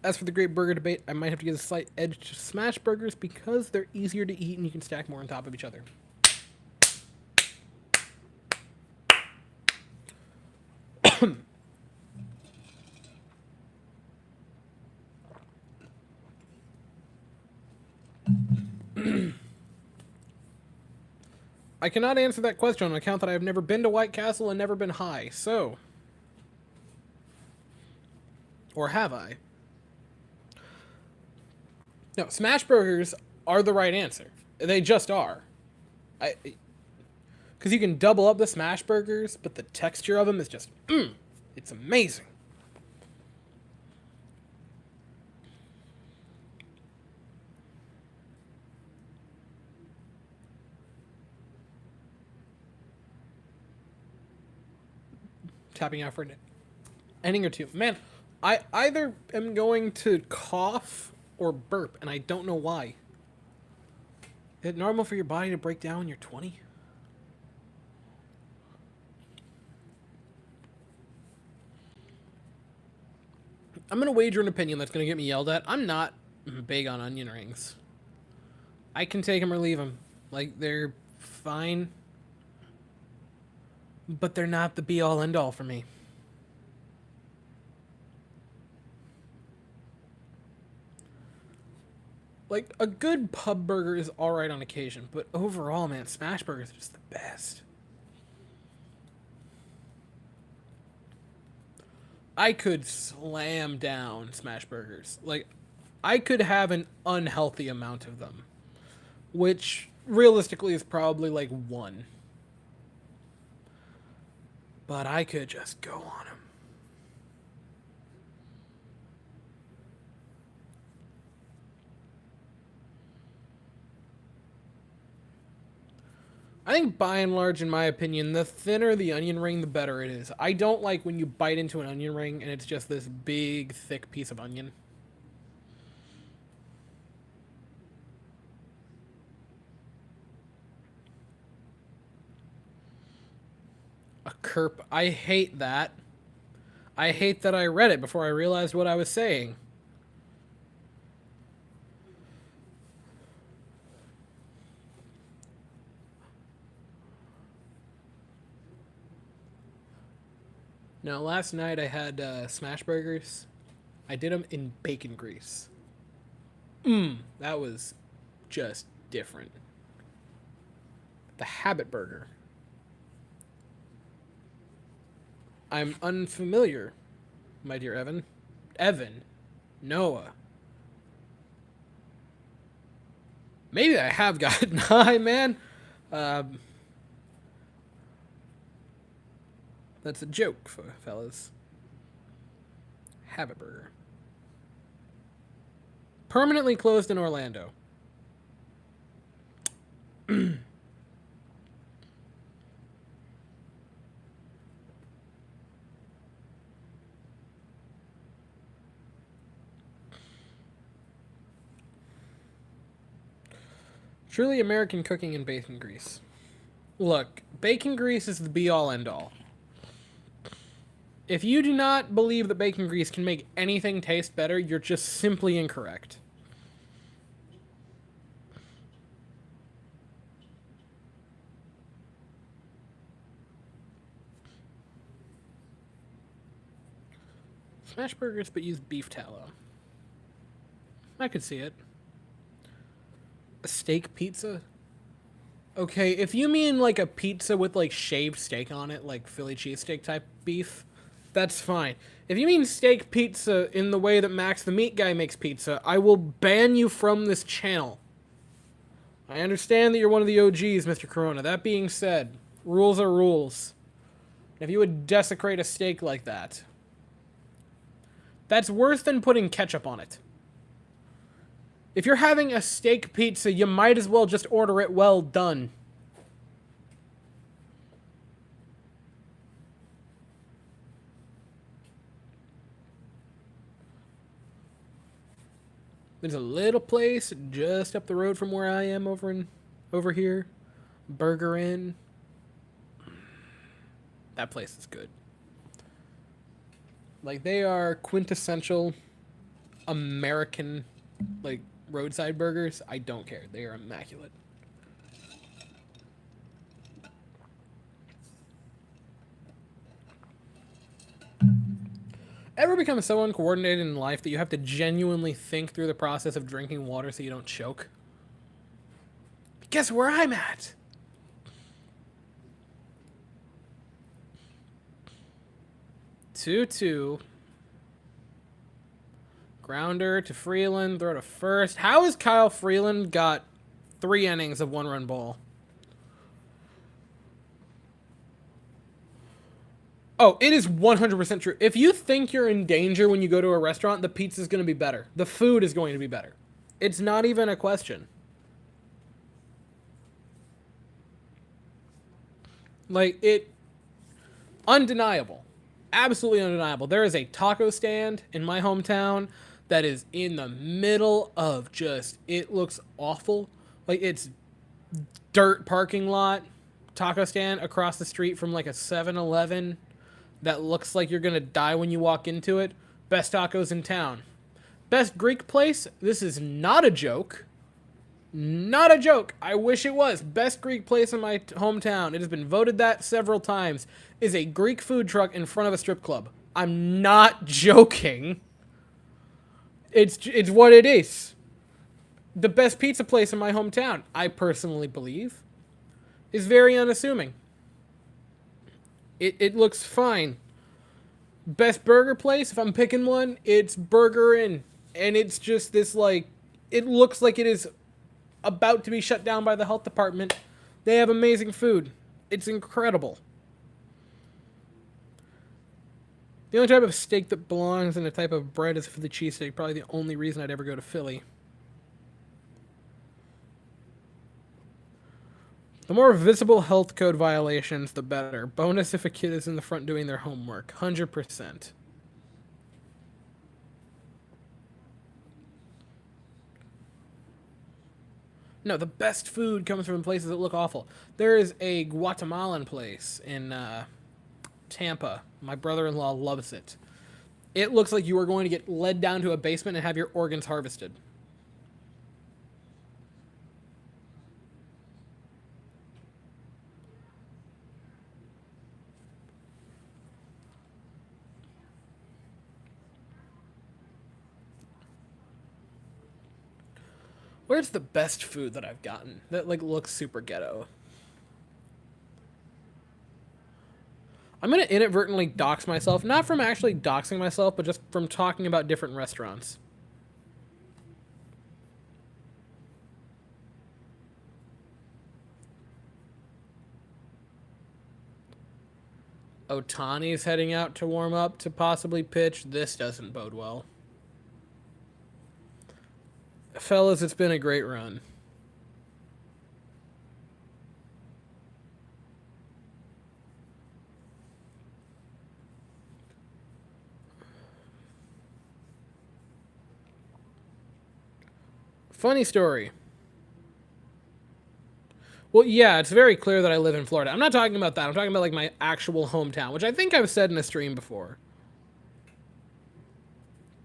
As for the great burger debate, I might have to give a slight edge to smash burgers because they're easier to eat and you can stack more on top of each other. I cannot answer that question on account that I have never been to White Castle and never been high, so... Or have I? No, smash burgers are the right answer. They just are. Because you can double up the smash burgers, but the texture of them is just... it's amazing. Tapping out for an inning or two. Man, I either am going to cough or burp, and I don't know why. Is it normal for your body to break down when you're 20? I'm going to wager an opinion that's going to get me yelled at. I'm not big on onion rings. I can take them or leave them. Like, they're fine. But they're not the be-all, end-all for me. Like, a good pub burger is alright on occasion, but overall, man, smash burgers are just the best. I could slam down smash burgers. Like, I could have an unhealthy amount of them, which realistically is probably like one. But I could just go on them. I think by and large, in my opinion, the thinner the onion ring, the better it is. I don't like when you bite into an onion ring and it's just this big, thick piece of onion. A kerp. I hate that. I hate that I read it before I realized what I was saying. Now, last night I had smash burgers. I did them in bacon grease. That was just different. The Habit Burger. I'm unfamiliar, my dear Evan. Evan. Noah. Maybe I have gotten high, man. That's a joke, fellas. Habit Burger. Permanently closed in Orlando. Truly American cooking in bacon grease. Look, bacon grease is the be-all, end-all. If you do not believe that bacon grease can make anything taste better, you're just simply incorrect. Smash burgers, but use beef tallow. I could see it. A steak pizza? Okay, if you mean like a pizza with like shaved steak on it, like Philly cheesesteak type beef, that's fine. If you mean steak pizza in the way that Max the Meat Guy makes pizza, I will ban you from this channel. I understand that you're one of the OGs, Mr. Corona. That being said, rules are rules. If you would desecrate a steak like that, that's worse than putting ketchup on it. If you're having a steak pizza, you might as well just order it well done. There's a little place just up the road from where I am over here. Burger Inn. That place is good. Like, they are quintessential American, like, roadside burgers. I don't care. They are immaculate. Ever become so uncoordinated in life that you have to genuinely think through the process of drinking water so you don't choke? Guess where I'm at? Two. Grounder to Freeland, throw to first. How has Kyle Freeland got 3 innings of 1-run ball? Oh, it is 100% true. If you think you're in danger when you go to a restaurant, the pizza's going to be better. The food is going to be better. It's not even a question. Like, undeniable. Absolutely undeniable. There is a taco stand in my hometown that is in the middle of just, it looks awful. Like, it's dirt parking lot taco stand across the street from like a 7-Eleven that looks like you're gonna die when you walk into it. Best tacos in town. Best Greek place? This is not a joke. Not a joke. I wish it was. Best Greek place in my hometown. It has been voted that several times. Is a Greek food truck in front of a strip club. I'm not joking. It's what it is. The best pizza place in my hometown, I personally believe, is very unassuming. It looks fine. Best burger place, if I'm picking one, it's Burger Inn. And it's just this, like, it looks like it is about to be shut down by the health department. They have amazing food. It's incredible. The only type of steak that belongs in a type of bread is Philly cheesesteak. Probably the only reason I'd ever go to Philly. The more visible health code violations, the better. Bonus if a kid is in the front doing their homework. 100%. No, the best food comes from places that look awful. There is a Guatemalan place in Tampa. My brother-in-law loves it. It looks like you are going to get led down to a basement and have your organs harvested. Where's the best food that I've gotten that like looks super ghetto? I'm gonna inadvertently dox myself, not from actually doxing myself, but just from talking about different restaurants. Otani's heading out to warm up to possibly pitch. This doesn't bode well. Fellas, it's been a great run. Funny story. Well, yeah, it's very clear that I live in Florida. I'm not talking about that. I'm talking about like my actual hometown, which I think I've said in a stream before.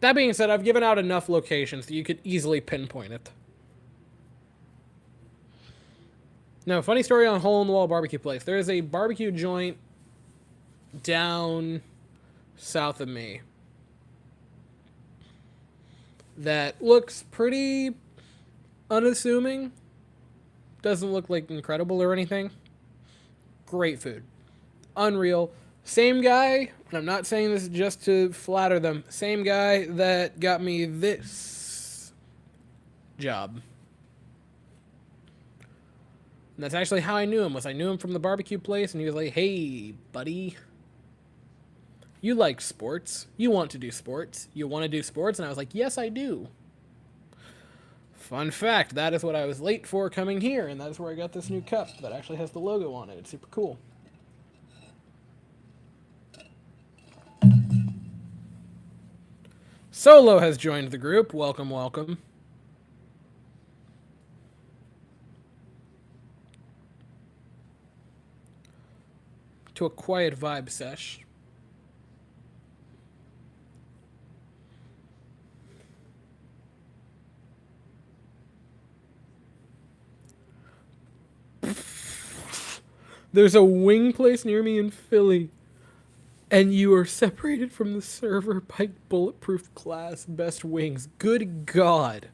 That being said, I've given out enough locations that you could easily pinpoint it. No, funny story on Hole in the Wall barbecue place. There is a barbecue joint down south of me that looks pretty unassuming. Doesn't look like incredible or anything. Great food. Unreal. Same guy, and I'm not saying this just to flatter them, same guy that got me this job. And that's actually how I knew him, was I knew him from the barbecue place, and he was like, hey, buddy, you like sports. You want to do sports. You want to do sports? And I was like, yes, I do. Fun fact, that is what I was late for coming here, and that is where I got this new cup that actually has the logo on it. It's super cool. Solo has joined the group. Welcome, welcome. To a quiet vibe sesh. There's a wing place near me in Philly, and you are separated from the server by bulletproof glass. Best wings. Good God.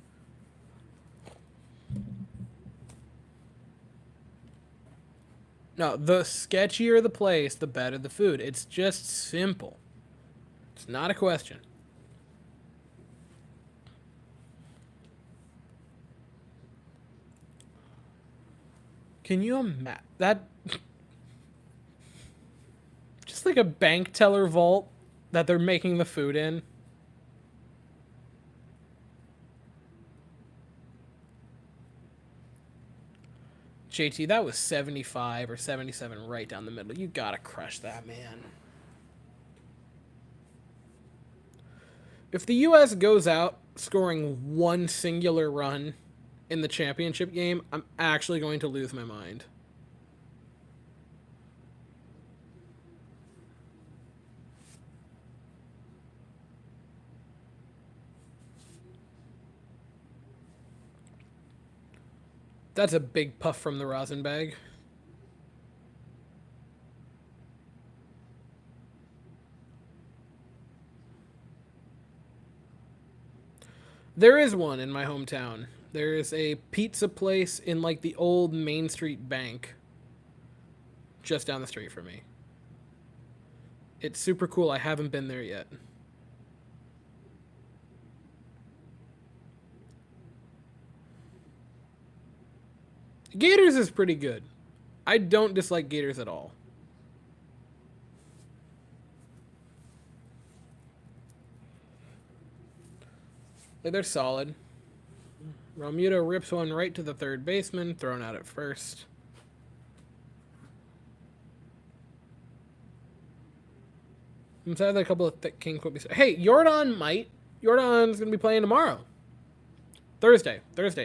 No, the sketchier the place, the better the food. It's just simple. It's not a question. Can you imagine that? Just like a bank teller vault that they're making the food in. JT, that was 75 or 77 right down the middle. You gotta crush that, man. If the U.S. goes out scoring one singular run in the championship game, I'm actually going to lose my mind. That's a big puff from the rosin bag. There is one in my hometown. There is a pizza place in like the old Main Street Bank just down the street from me. It's super cool. I haven't been there yet. Gators is pretty good. I don't dislike Gators at all. Like, they're solid. Romuto rips one right to the third baseman, thrown out at first. I'm sad that a couple of thick King could be. Hey, Jordan might. Jordan's going to be playing tomorrow. Thursday.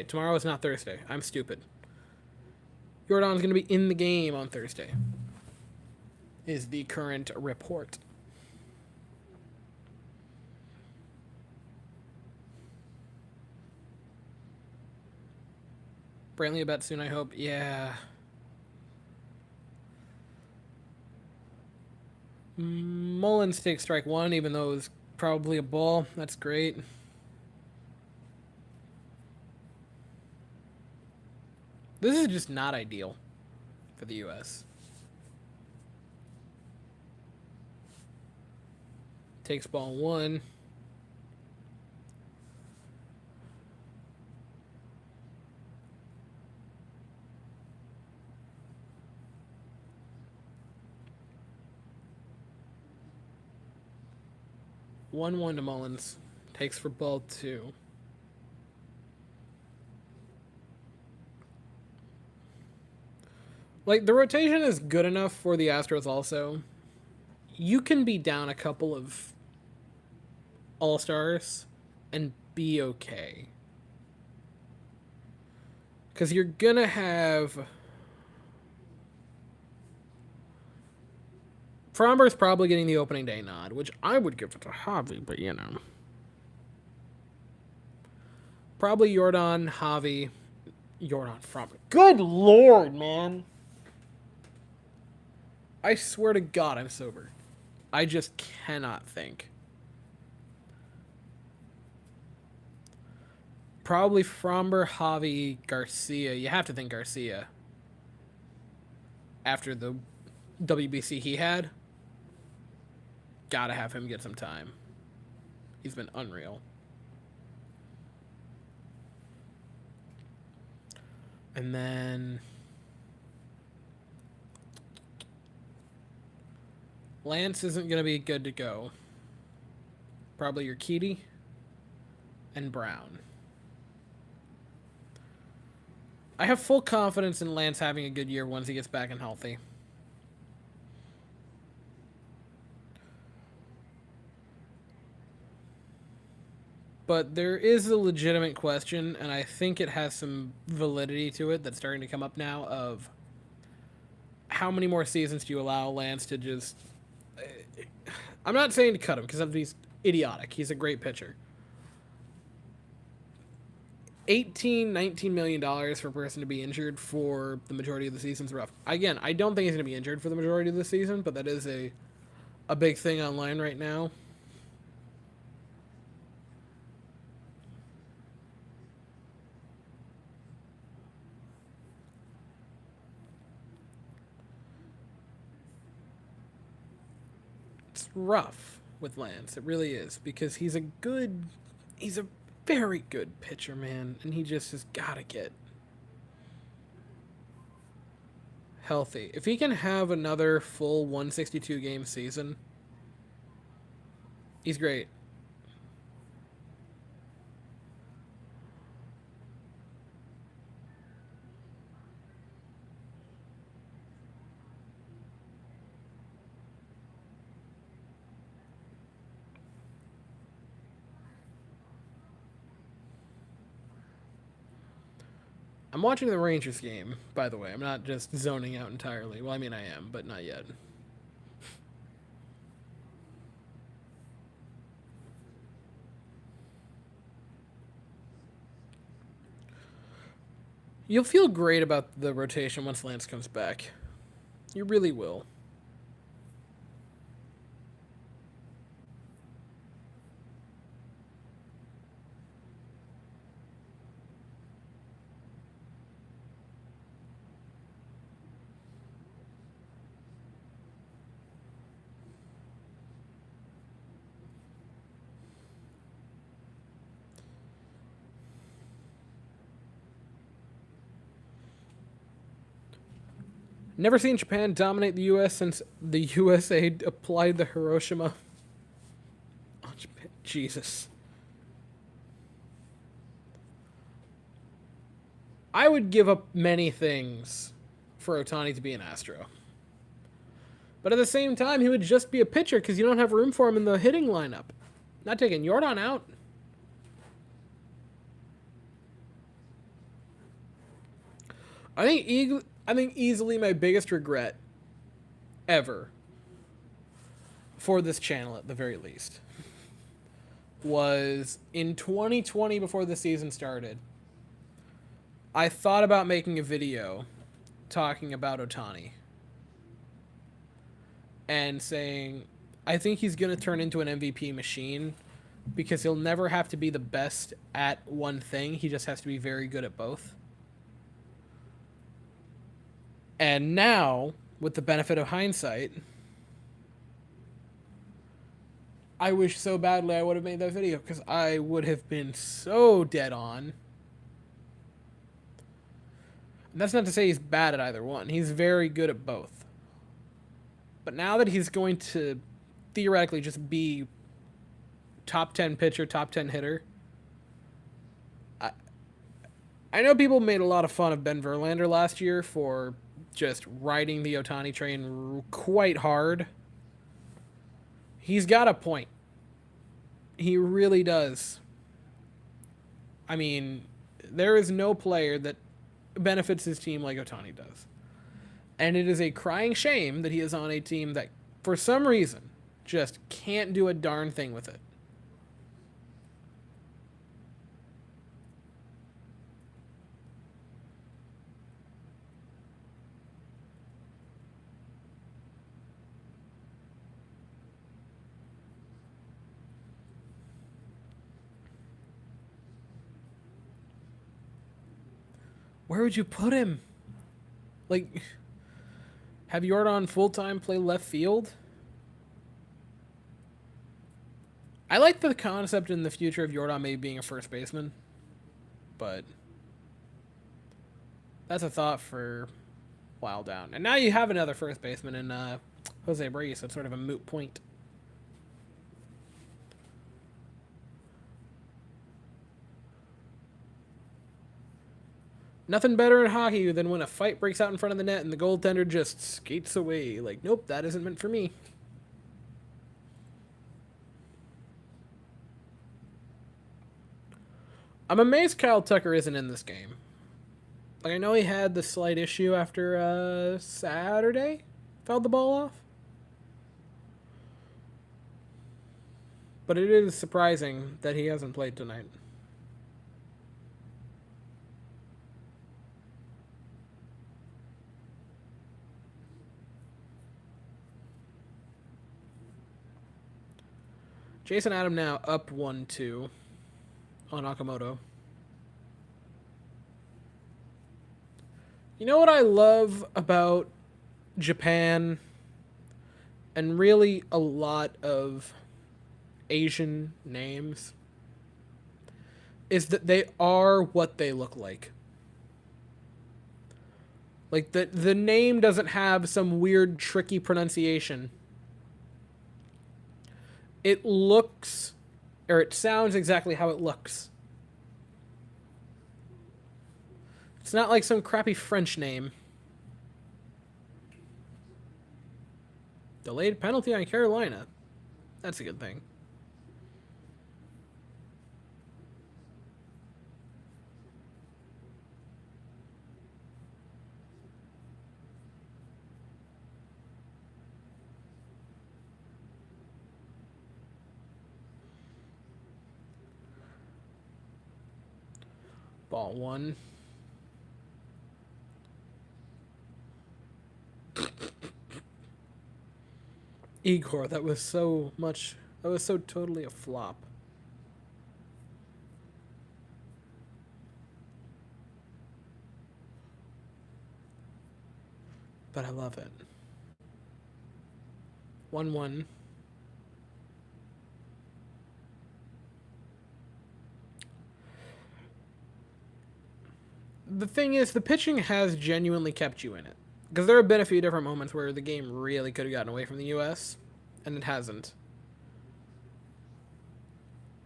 Tomorrow is not Thursday. I'm stupid. Jordan's going to be in the game on Thursday. Is the current report. Brantley a bet soon, I hope. Yeah. Mullins takes strike one, even though it was probably a ball. That's great. This is just not ideal for the U.S. Takes ball one. One to Mullins. Takes for ball two. Like, the rotation is good enough for the Astros also. You can be down a couple of All-Stars and be okay. Because you're going to have Fromber's probably getting the opening day nod, which I would give it to Javi, but you know. Probably Jordan, Javi, Jordan, Fromber. Good lord, man. I swear to God I'm sober. I just cannot think. Probably Fromber, Javi, Garcia. You have to think Garcia. After the WBC he had, gotta have him get some time. He's been unreal. And then Lance isn't going to be good to go. Probably Urquidy and Brown. I have full confidence in Lance having a good year once he gets back and healthy. But there is a legitimate question, and I think it has some validity to it that's starting to come up now, of how many more seasons do you allow Lance to just... I'm not saying to cut him, because he's idiotic. He's a great pitcher. $19 million for a person to be injured for the majority of the season's rough. Again, I don't think he's going to be injured for the majority of the season, but that is a big thing online right now. It's rough with Lance. It really is, because he's a very good pitcher, man, and he just has got to get healthy. If he can have another full 162 game season, he's great. I'm watching the Rangers game, by the way. I'm not just zoning out entirely. Well, I mean, I am, but not yet. You'll feel great about the rotation once Lance comes back. You really will. Never seen Japan dominate the U.S. since the USA applied the Hiroshima. Oh, Japan. Jesus. I would give up many things for Ohtani to be an Astro. But at the same time, he would just be a pitcher because you don't have room for him in the hitting lineup. Not taking Jordan out. I think easily my biggest regret ever for this channel, at the very least, was in 2020, before the season started, I thought about making a video talking about Ohtani and saying I think he's going to turn into an MVP machine because he'll never have to be the best at one thing. He just has to be very good at both. And now, with the benefit of hindsight, I wish so badly I would have made that video, because I would have been so dead on. And that's not to say he's bad at either one. He's very good at both. But now that he's going to theoretically just be top 10 pitcher, top 10 hitter, I know people made a lot of fun of Ben Verlander last year for just riding the Ohtani train quite hard. He's got a point. He really does. I mean, there is no player that benefits his team like Ohtani does. And it is a crying shame that he is on a team that For some reason, just can't do a darn thing with it. Where would you put him? Like, have Jordan full-time play left field? I like the concept in the future of Jordan maybe being a first baseman, but that's a thought for a while down. And now you have another first baseman in Jose Abreu, so it's sort of a moot point. Nothing better in hockey than when a fight breaks out in front of the net and the goaltender just skates away. Like, nope, that isn't meant for me. I'm amazed Kyle Tucker isn't in this game. Like, I know he had the slight issue after Saturday. Fouled the ball off. But it is surprising that he hasn't played tonight. Jason Adam now up 1-2 on Okamoto. You know what I love about Japan and really a lot of Asian names is that they are what they look like. Like the name doesn't have some weird tricky pronunciation. It looks or it sounds exactly how it looks. It's not like some crappy French name. Delayed penalty on Carolina. That's a good thing. Ball one. Igor, that was so totally a flop. But I love it. 1-1. The thing is, the pitching has genuinely kept you in it. Because there have been a few different moments where the game really could have gotten away from the U.S., and it hasn't.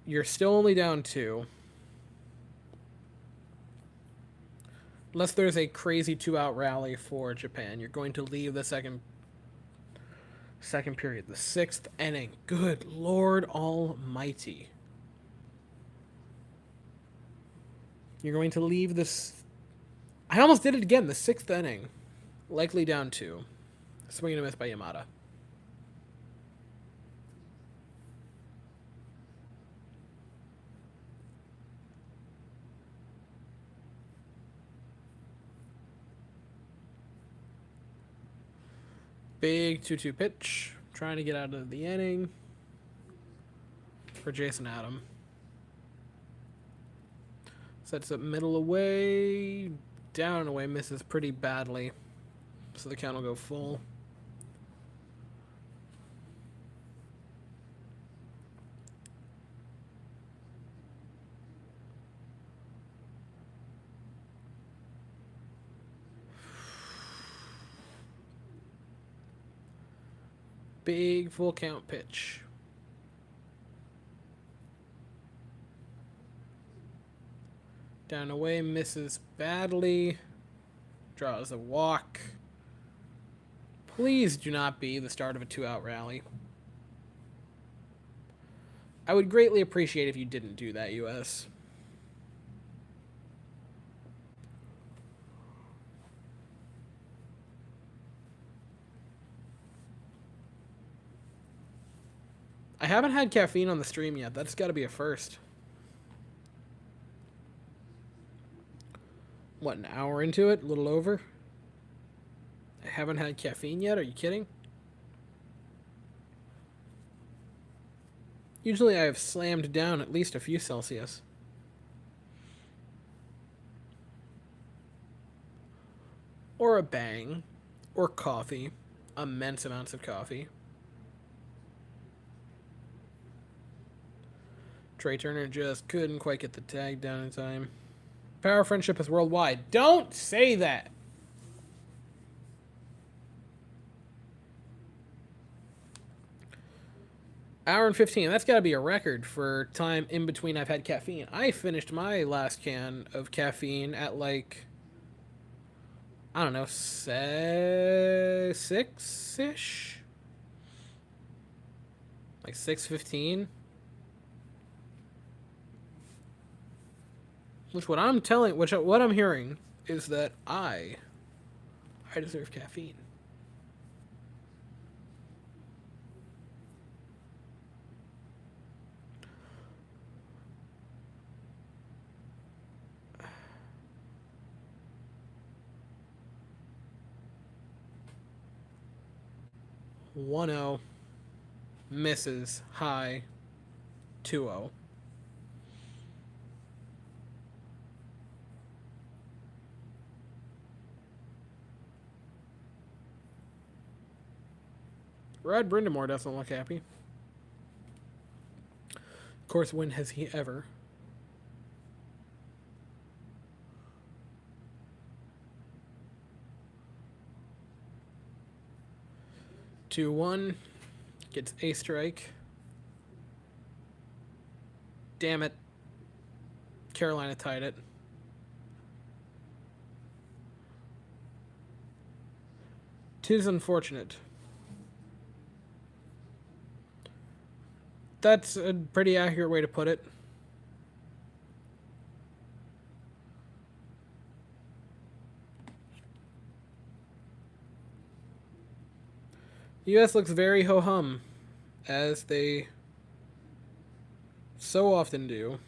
You're still only down 2. Unless there's a crazy 2-out rally for Japan, you're going to leave the second period, the 6th inning. Good Lord Almighty. You're going to leave this... I almost did it again, the 6th inning. Likely down 2. Swing and a miss by Yamada. Big 2-2 pitch. Trying to get out of the inning for Jason Adam. Sets up middle away. Down and away. Misses pretty badly. So the count will go full. Big full count pitch. Down away, misses badly. Draws a walk. Please do not be the start of a 2-out rally. I would greatly appreciate if you didn't do that, US. I haven't had caffeine on the stream yet. That's got to be a first. What, an hour into it? A little over? I haven't had caffeine yet? Are you kidding? Usually I have slammed down at least a few Celsius. Or a bang. Or coffee. Immense amounts of coffee. Trey Turner just couldn't quite get the tag down in time. Power friendship is worldwide. Don't say that! Hour and 15. That's got to be a record for time in between I've had caffeine. I finished my last can of caffeine at like, I don't know, 6-ish? Like 6:15? What I'm hearing is that I deserve caffeine. One zero, misses, high, 2-0. Rod Brindamore doesn't look happy. Of course, when has he ever? Two one, gets a strike. Damn it. Carolina tied it. Tis unfortunate. That's a pretty accurate way to put it. The U.S. looks very ho-hum, as they so often do.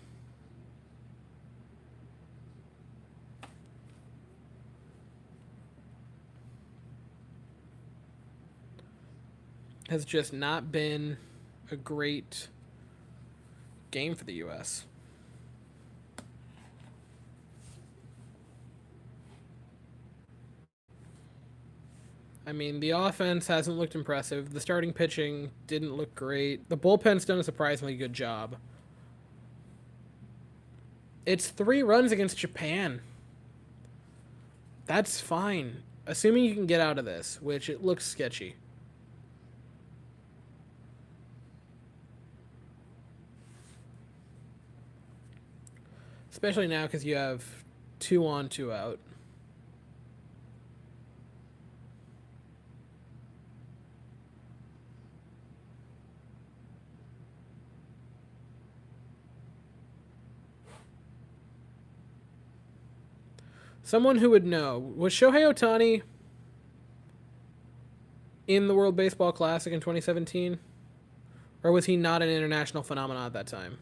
Has just not been a great game for the U.S. I mean, the offense hasn't looked impressive. The starting pitching didn't look great. The bullpen's done a surprisingly good job. It's 3 runs against Japan. That's fine. Assuming you can get out of this, which it looks sketchy. Especially now because you have 2 on, 2 out. Someone who would know, was Shohei Ohtani in the World Baseball Classic in 2017? Or was he not an international phenomenon at that time?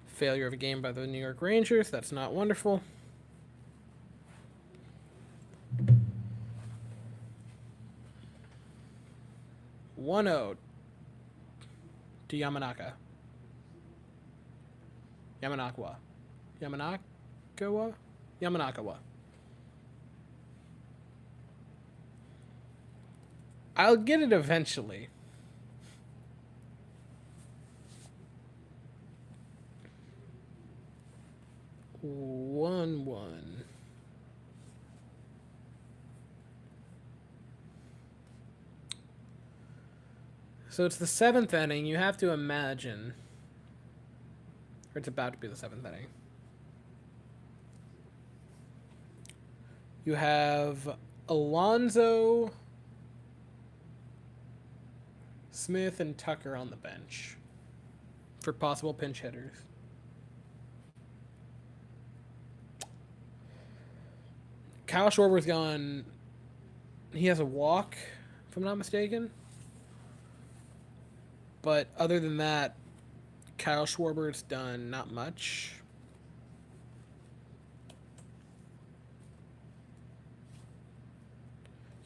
Failure of a game by the New York Rangers. That's not wonderful. 1-0 to Yamanaka. Yamanakawa. I'll get it eventually. One. So it's the 7th inning. You have to imagine, or it's about to be the 7th inning. You have Alonso, Smith, and Tucker on the bench. for possible pinch hitters. Kyle Schwarber's gone. He has a walk, if I'm not mistaken. But other than that, Kyle Schwarber's done not much.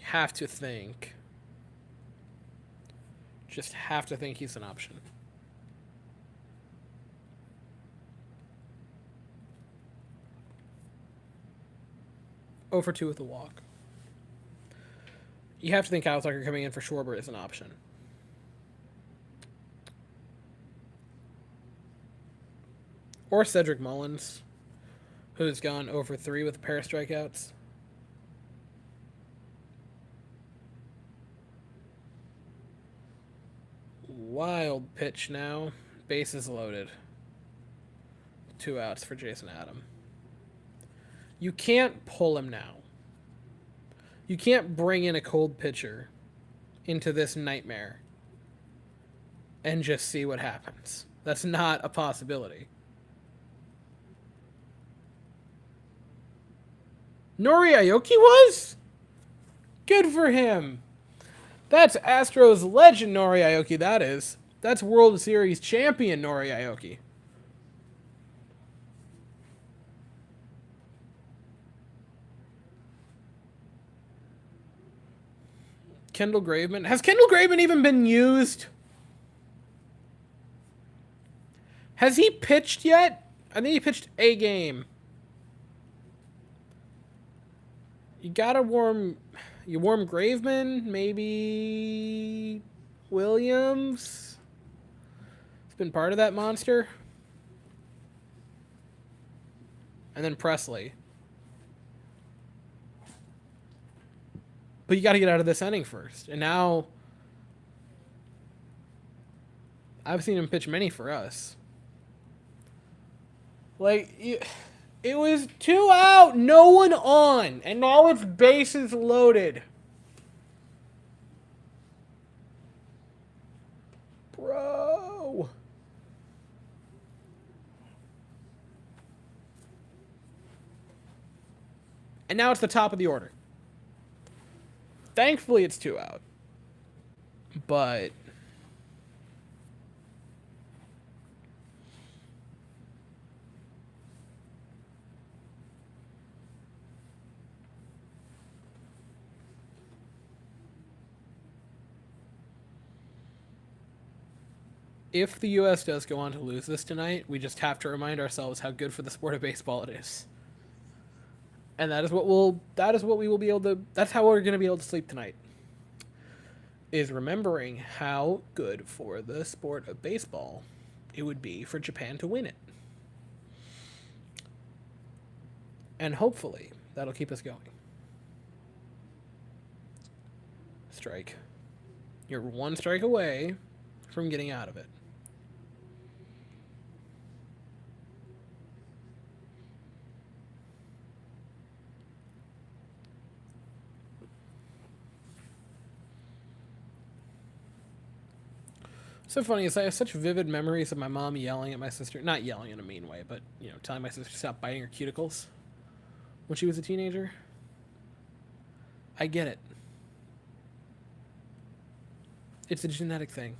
Have to think. Just have to think he's an option. Over 2 with the walk. You have to think Kyle Tucker coming in for Schwarber is an option. Or Cedric Mullins, who's gone over 3 with a pair of strikeouts. Wild pitch now. Bases loaded. 2 outs for Jason Adam. You can't pull him now. You can't bring in a cold pitcher into this nightmare and just see what happens. That's not a possibility. Nori Aoki was? Good for him. That's Astros legend Nori Aoki, that is. That's World Series champion Nori Aoki. Kendall Graveman. Has Kendall Graveman even been used? Has he pitched yet? I think he pitched a game. You gotta warm... You warm Graveman, maybe Williams. It's been part of that monster. And then Presley. But you got to get out of this inning first. And now I've seen him pitch many for us. Like, it was 2 out, no one on, and now it's bases loaded. Bro. And now it's the top of the order. Thankfully, it's 2 out. But if the U.S. does go on to lose this tonight, we just have to remind ourselves how good for the sport of baseball it is. And that is what we will be able to, that's how we're going to be able to sleep tonight. Is remembering how good for the sport of baseball it would be for Japan to win it. And hopefully that'll keep us going. Strike. You're 1 strike away from getting out of it. So funny is I have such vivid memories of my mom yelling at my sister, not yelling in a mean way, but, you know, telling my sister to stop biting her cuticles when she was a teenager. I get it. It's a genetic thing.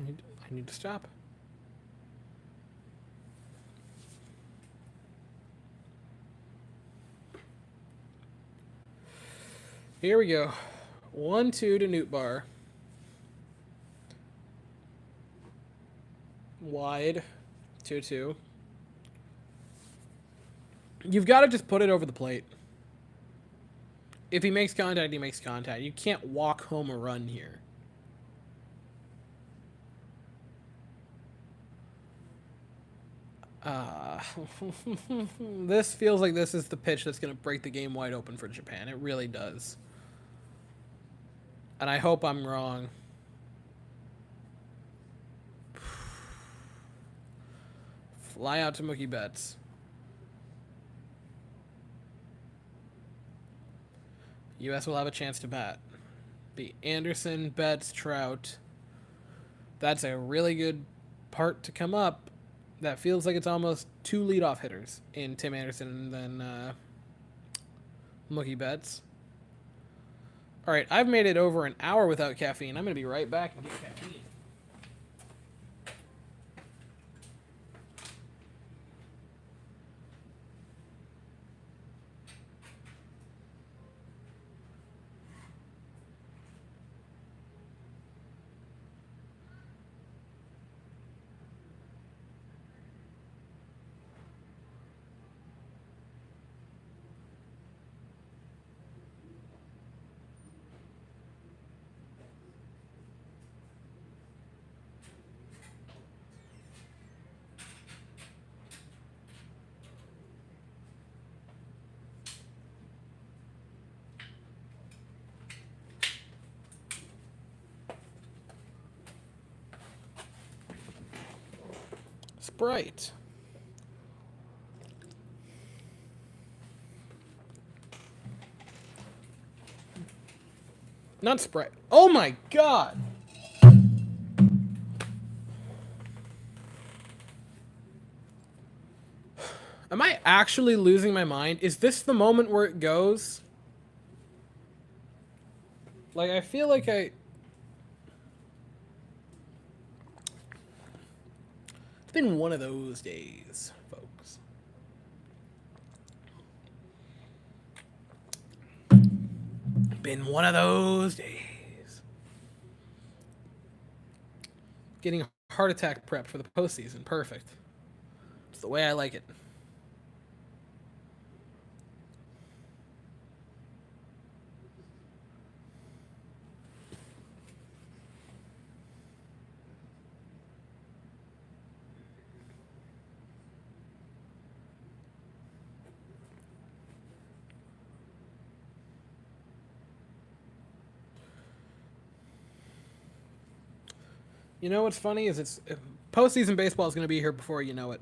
I need to stop. Here we go. 1-2 to Nootbaar. Wide. 2-2. You've got to just put it over the plate. If he makes contact, he makes contact. You can't walk home a run here. This feels like this is the pitch that's going to break the game wide open for Japan. It really does. And I hope I'm wrong. Fly out to Mookie Betts. U.S. will have a chance to bat. Be Anderson, Betts, Trout. That's a really good part to come up. That feels like it's almost 2 leadoff hitters in Tim Anderson and then Mookie Betts. All right, I've made it over an hour without caffeine. I'm going to be right back and get caffeine. Sprite. Not Sprite. Oh my god! Am I actually losing my mind? Is this the moment where it goes? Like, I feel like it's been one of those days, folks. Been one of those days. Getting a heart attack prep for the postseason. Perfect. It's the way I like it. You know what's funny is postseason baseball is going to be here before you know it.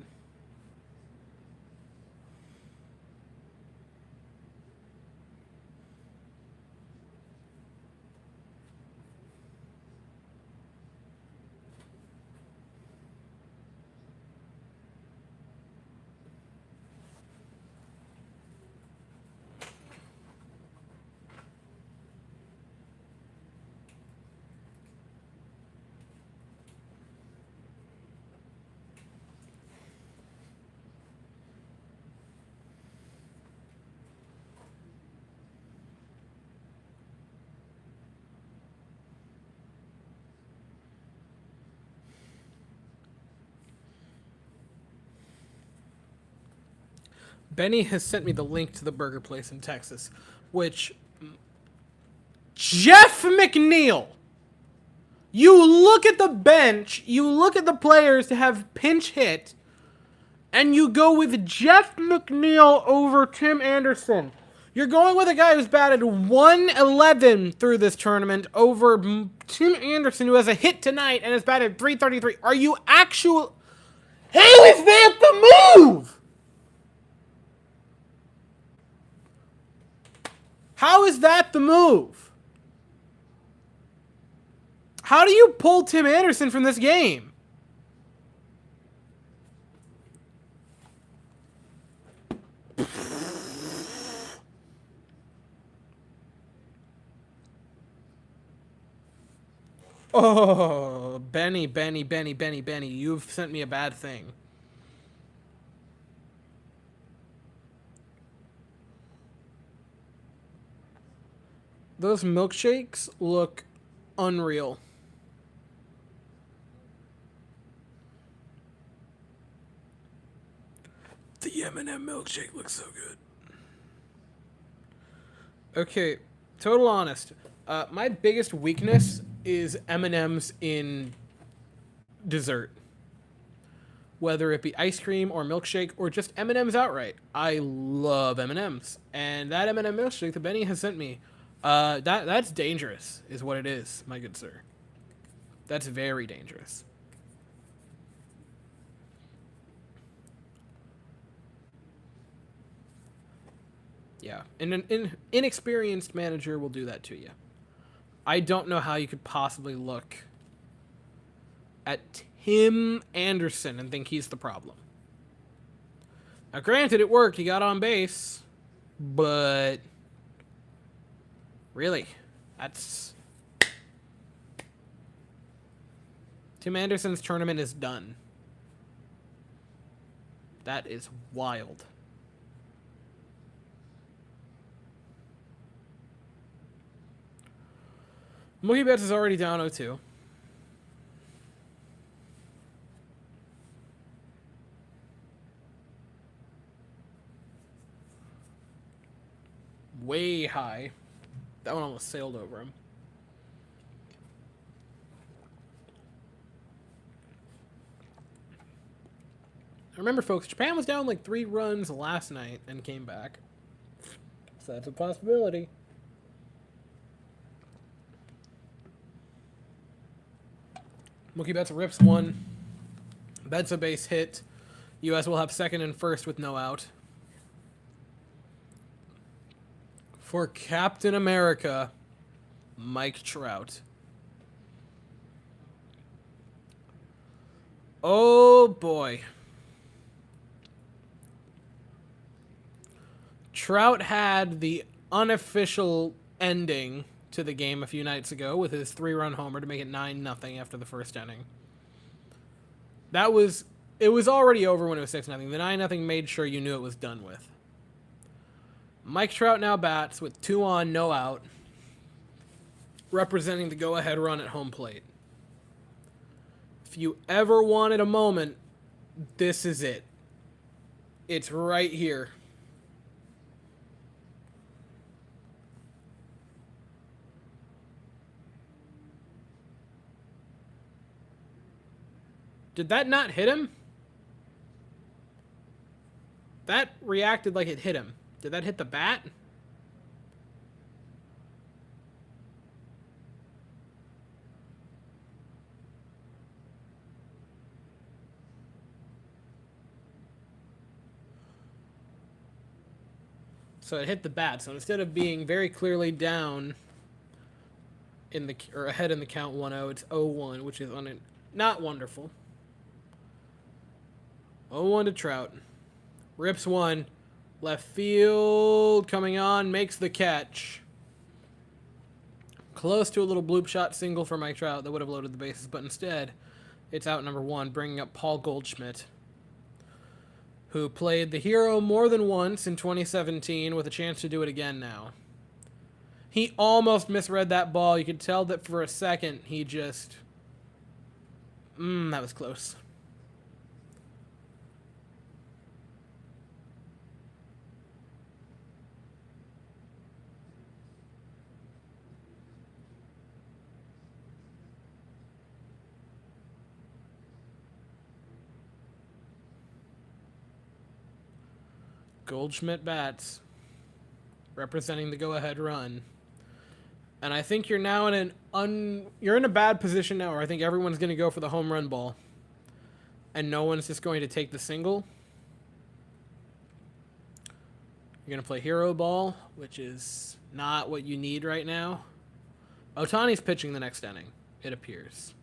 Benny has sent me the link to the burger place in Texas, which Jeff McNeil. You look at the bench, you look at the players to have pinch hit, and you go with Jeff McNeil over Tim Anderson. You're going with a guy who's batted 111 through this tournament over Tim Anderson, who has a hit tonight and has batted 333. Are you actual? How is that the move? How is that the move? How do you pull Tim Anderson from this game? Oh, Benny, you've sent me a bad thing. Those milkshakes look unreal. The M&M milkshake looks so good. Okay, total honest. My biggest weakness is M&Ms in dessert. Whether it be ice cream or milkshake or just M&Ms outright. I love M&Ms. And that M&M milkshake that Benny has sent me, that's dangerous, is what it is, my good sir. That's very dangerous. Yeah, and an inexperienced manager will do that to you. I don't know how you could possibly look at Tim Anderson and think he's the problem. Now, granted, it worked. He got on base, but really, that's Tim Anderson's tournament is done. That is wild. Mookie Betts is already down 0-2. Way high. That one almost sailed over him. Remember, folks, Japan was down like 3 runs last night and came back. So that's a possibility. Mookie Betts rips one. Betts a base hit. U.S. will have second and first with no out. For Captain America, Mike Trout. Oh boy. Trout had the unofficial ending to the game a few nights ago with his 3-run homer to make it 9-0 after the first inning. It was already over when it was 6-0. The 9-0 made sure you knew it was done with. Mike Trout now bats with 2 on, no out, representing the go-ahead run at home plate. If you ever wanted a moment, this is it. It's right here. Did that not hit him? That reacted like it hit him. Did that hit the bat? So it hit the bat. So instead of being very clearly down in the or ahead in the count 1-0, it's 0-1, which is not wonderful. 0-1 to Trout. Rips one. Left field coming on, makes the catch. Close to a little bloop shot single for Mike Trout that would have loaded the bases, but instead, it's out number 1, bringing up Paul Goldschmidt, who played the hero more than once in 2017 with a chance to do it again now. He almost misread that ball. You could tell that for a second he just... that was close. Goldschmidt bats, representing the go-ahead run. And I think you're now you're in a bad position now where I think everyone's going to go for the home run ball. And no one's just going to take the single. You're going to play hero ball, which is not what you need right now. Ohtani's pitching the next inning, it appears.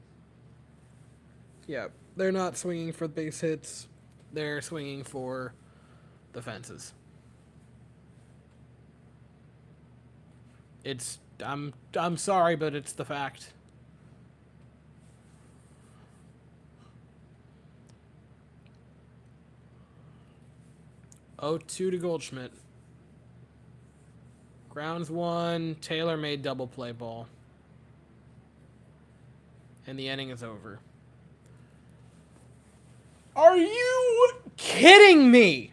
Yeah, they're not swinging for base hits. They're swinging for the fences. I'm sorry, but it's the fact. Oh, 2 to Goldschmidt. Grounds 1. Taylor made double play ball. And the inning is over. Are you kidding me?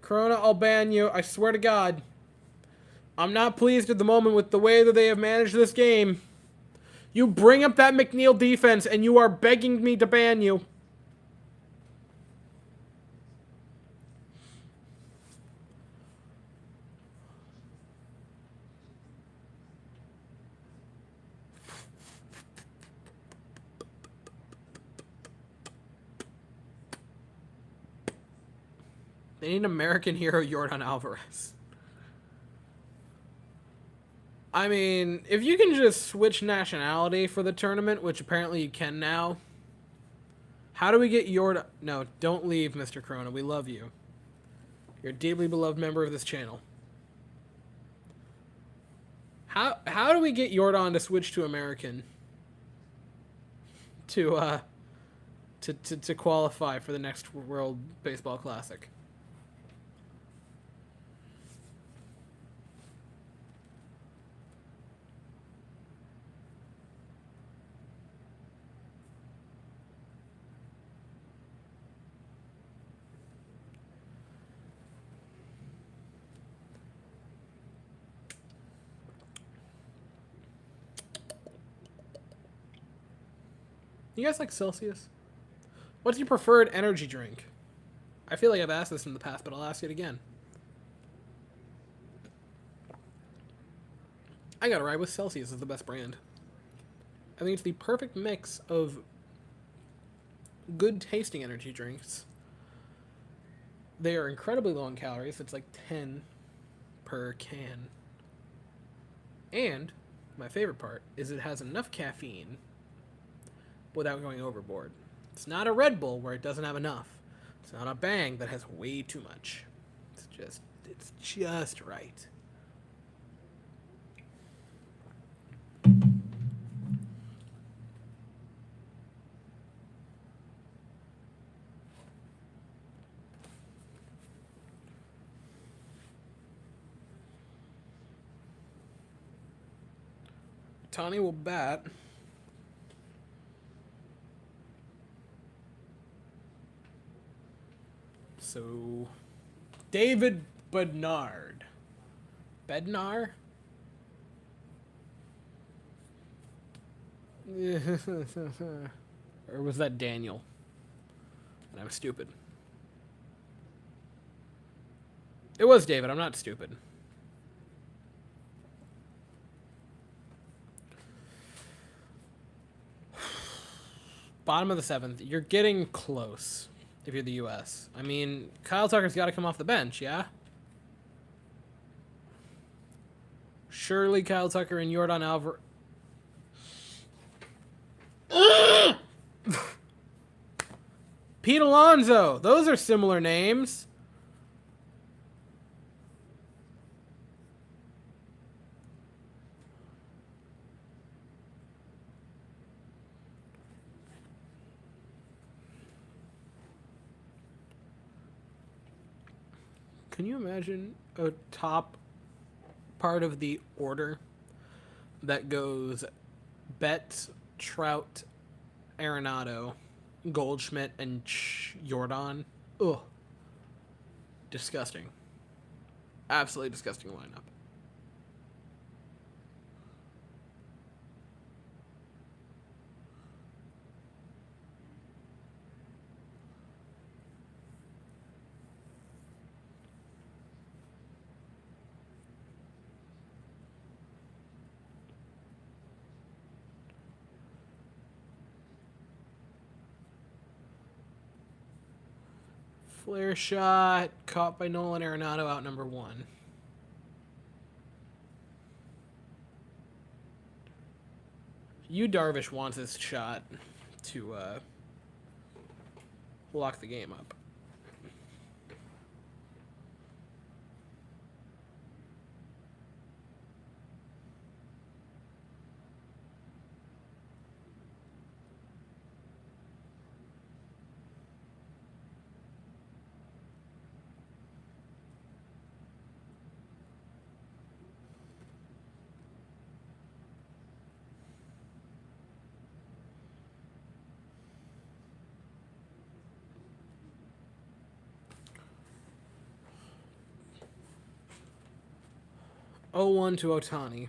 Corona, I'll ban you. I swear to God. I'm not pleased at the moment with the way that they have managed this game. You bring up that McNeil defense and you are begging me to ban you. They need American hero Jordan Alvarez. I mean, if you can just switch nationality for the tournament, which apparently you can now, how do we get Jordan? No, don't leave, Mr. Corona. We love you. You're a deeply beloved member of this channel. How do we get Jordan to switch to American to qualify for the next World Baseball Classic? You guys like Celsius? What's your preferred energy drink? I feel like I've asked this in the past, but I'll ask it again. I gotta ride with Celsius as the best brand. I think it's the perfect mix of good tasting energy drinks. They are incredibly low in calories. It's like 10 per can. And my favorite part is it has enough caffeine without going overboard. It's not a Red Bull where it doesn't have enough. It's not a Bang that has way too much. It's just right. Tani will bat. So, David Bednar. Bednar? Or was that Daniel? And I'm stupid. It was David. I'm not stupid. Bottom of the 7th. You're getting close if you're the U.S. I mean, Kyle Tucker's got to come off the bench, yeah? Surely Kyle Tucker and Jordan Alvarez... Pete Alonso! Those are similar names. Can you imagine a top part of the order that goes Betts, Trout, Arenado, Goldschmidt, and Jordan? Ugh. Disgusting. Absolutely disgusting lineup. Flare shot, caught by Nolan Arenado, out number 1. Yu Darvish wants this shot to lock the game up. Oh, 1 to Ohtani.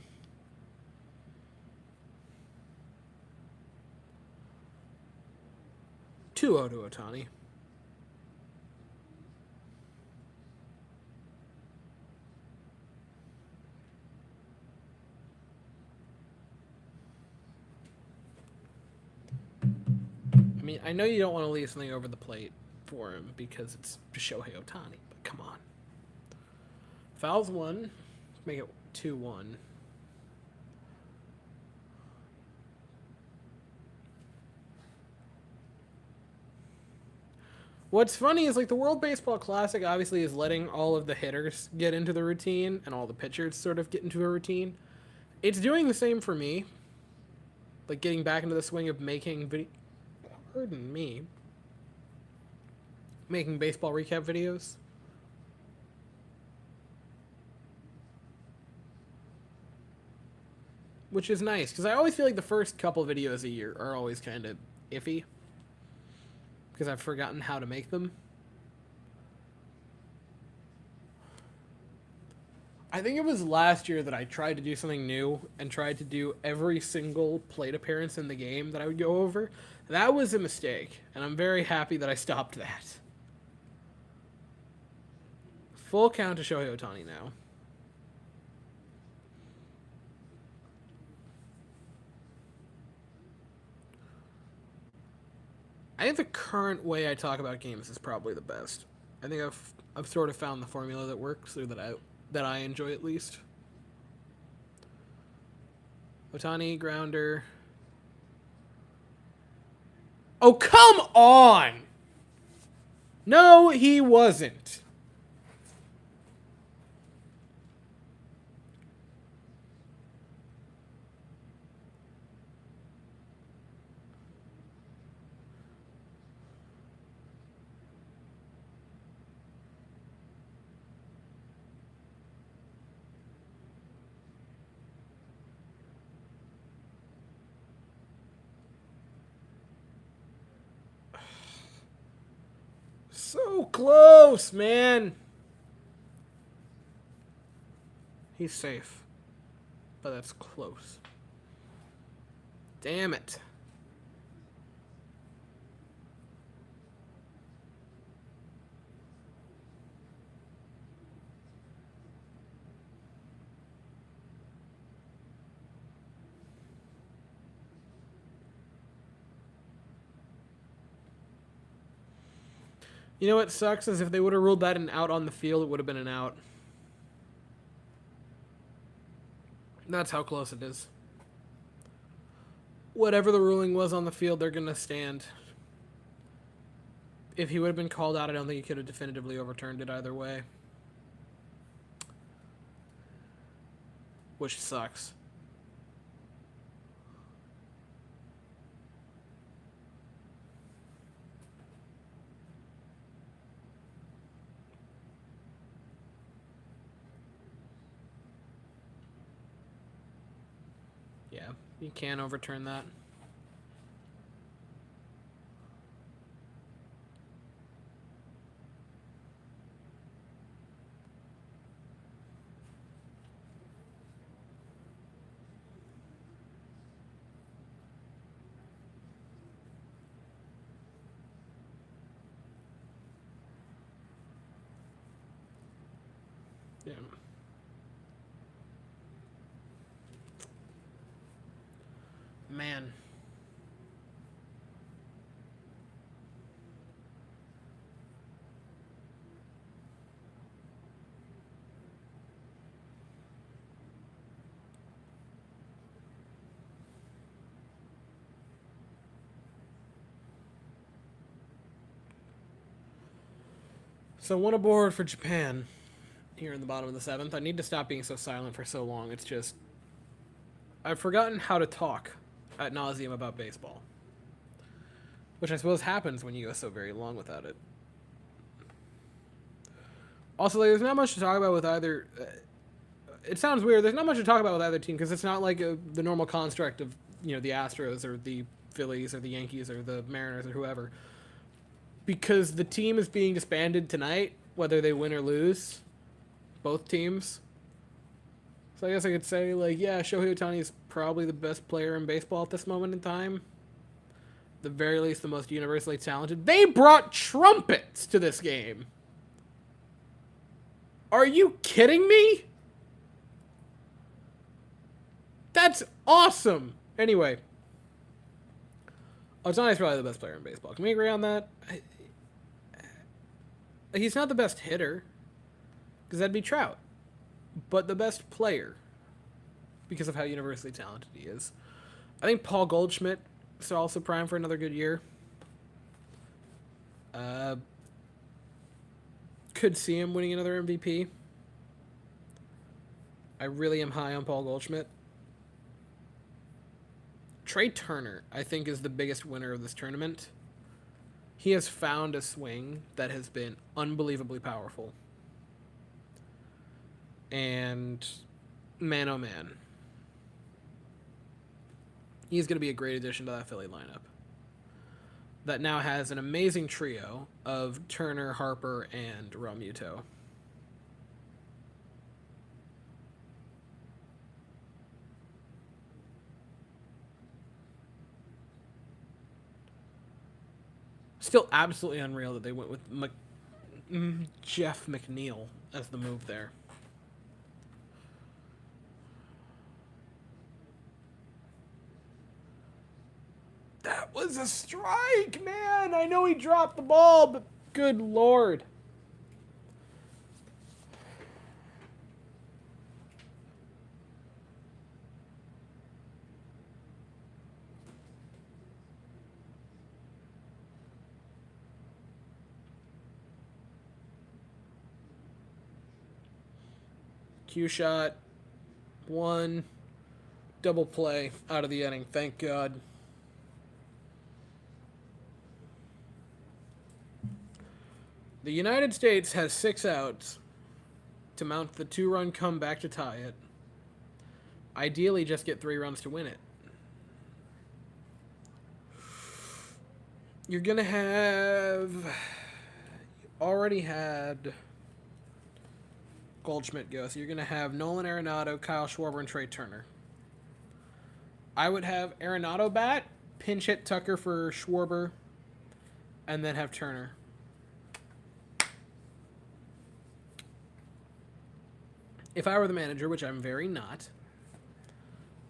Two 0 to Ohtani. I mean, I know you don't want to leave something over the plate, for him because it's Shohei Ohtani. But come on. Fouls 1. Make it 2-1. What's funny is, like, the World Baseball Classic obviously is letting all of the hitters get into the routine and all the pitchers sort of get into a routine. It's doing the same for me. Like, getting back into the swing of making pardon me. Making baseball recap videos. Which is nice, because I always feel like the first couple videos a year are always kind of iffy. Because I've forgotten how to make them. I think it was last year that I tried to do something new and tried to do every single plate appearance in the game that I would go over. That was a mistake, and I'm very happy that I stopped that. Full count to Shohei Ohtani now. I think the current way I talk about games is probably the best. I think I've sort of found the formula that works, or that I enjoy at least. Ohtani, grounder. Oh, come on! No, he wasn't. So close, man. He's safe. But that's close. Damn it. You know what sucks is if they would have ruled that an out on the field, it would have been an out. That's how close it is. Whatever the ruling was on the field, they're going to stand. If he would have been called out, I don't think he could have definitively overturned it either way. Which sucks. Yeah, you can't overturn that. Yeah. Man. So one aboard for Japan here in the bottom of the 7th. I need to stop being so silent for so long. It's just I've forgotten how to talk ad nauseum about baseball, which I suppose happens when you go so very long without it. Also, like, there's not much to talk about with either. It sounds weird. There's not much to talk about with either team because it's not like the normal construct of the Astros or the Phillies or the Yankees or the Mariners or whoever. Because the team is being disbanded tonight, whether they win or lose, both teams. So I guess I could say, like, yeah, Shohei Ohtani is probably the best player in baseball at this moment in time. At the very least, the most universally talented. They brought trumpets to this game. Are you kidding me? That's awesome. Anyway, Ohtani's probably the best player in baseball. Can we agree on that? He's not the best hitter, because that'd be Trout, but the best player, because of how universally talented he is. I think Paul Goldschmidt is also primed for another good year. Could see him winning another MVP. I really am high on Paul Goldschmidt. Trey Turner, I think, is the biggest winner of this tournament. He has found a swing that has been unbelievably powerful. And man, oh man. He's going to be a great addition to that Philly lineup. That now has an amazing trio of Turner, Harper, and Realmuto. Still absolutely unreal that they went with Jeff McNeil as the move there. That was a strike, man. I know he dropped the ball, but good lord. Q shot. One. Double play out of the inning. Thank God. The United States has 6 outs to mount the 2-run comeback to tie it. Ideally, just get 3 runs to win it. You're going to have... already had Goldschmidt go, so you're going to have Nolan Arenado, Kyle Schwarber, and Trey Turner. I would have Arenado bat, pinch hit Tucker for Schwarber, and then have Turner. If I were the manager, which I'm very not,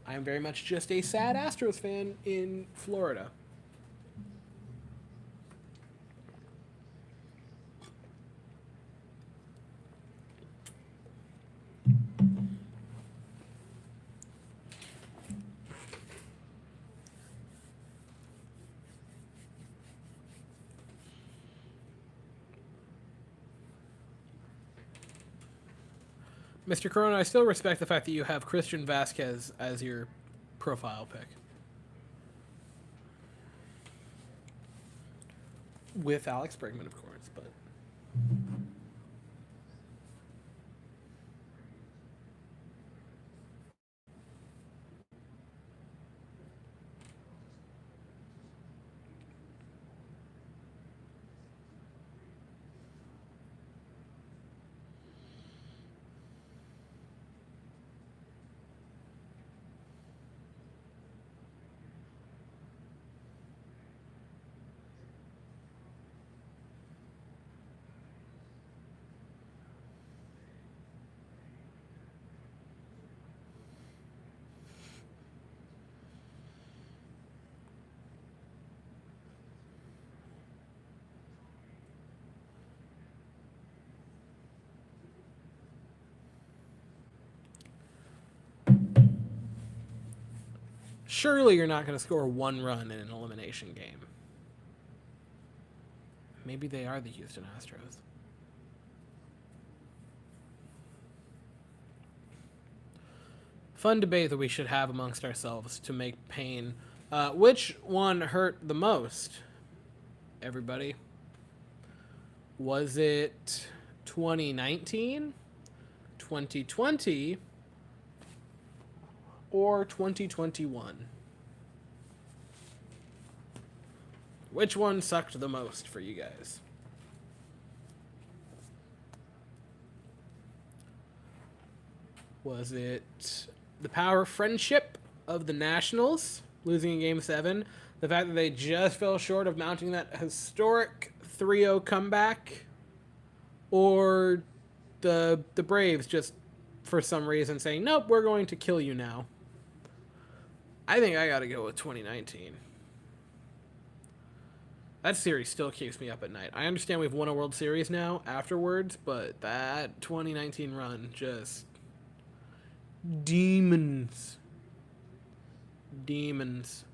I am very much just a sad Astros fan in Florida. Mr. Corona, I still respect the fact that you have Christian Vasquez as your profile pick. With Alex Bregman, of course, but... Surely you're not going to score 1 run in an elimination game. Maybe they are the Houston Astros. Fun debate that we should have amongst ourselves to make pain. Which one hurt the most, everybody? Was it 2019, 2020, or 2021? Which one sucked the most for you guys? Was it the power friendship of the Nationals losing in Game 7? The fact that they just fell short of mounting that historic 3-0 comeback? Or the Braves just, for some reason, saying, nope, we're going to kill you now? I think I gotta go with 2019. That series still keeps me up at night. I understand we've won a World Series now afterwards, but that 2019 run just demons. Demons.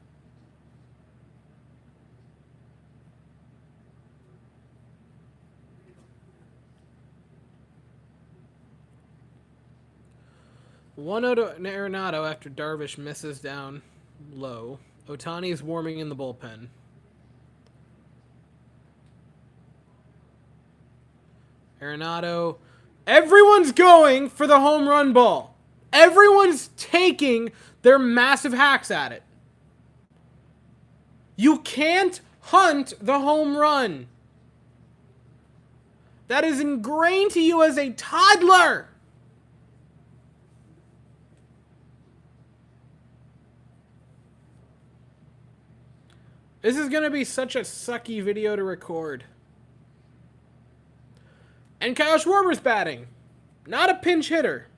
One Arenado after Darvish misses down low. Ohtani is warming in the bullpen. Arenado. Everyone's going for the home run ball. Everyone's taking their massive hacks at it. You can't hunt the home run. That is ingrained to you as a toddler. This is going to be such a sucky video to record. And Kyle Schwarber's batting. Not a pinch hitter.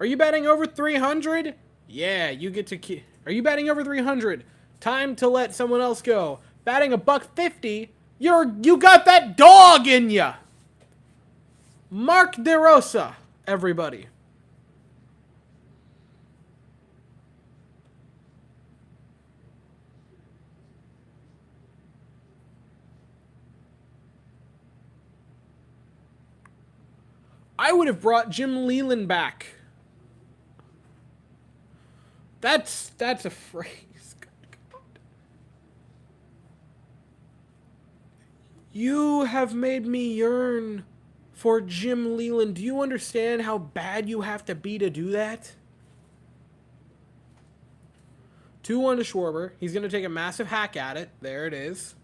Are you batting over 300? Yeah, you get to... Are you batting over 300? Time to let someone else go. Batting a $150? You got that dog in ya. Mark DeRosa, everybody. I would have brought Jim Leyland back. That's a phrase. You have made me yearn for Jim Leyland. Do you understand how bad you have to be to do that? 2-1 to Schwarber. He's going to take a massive hack at it. There it is.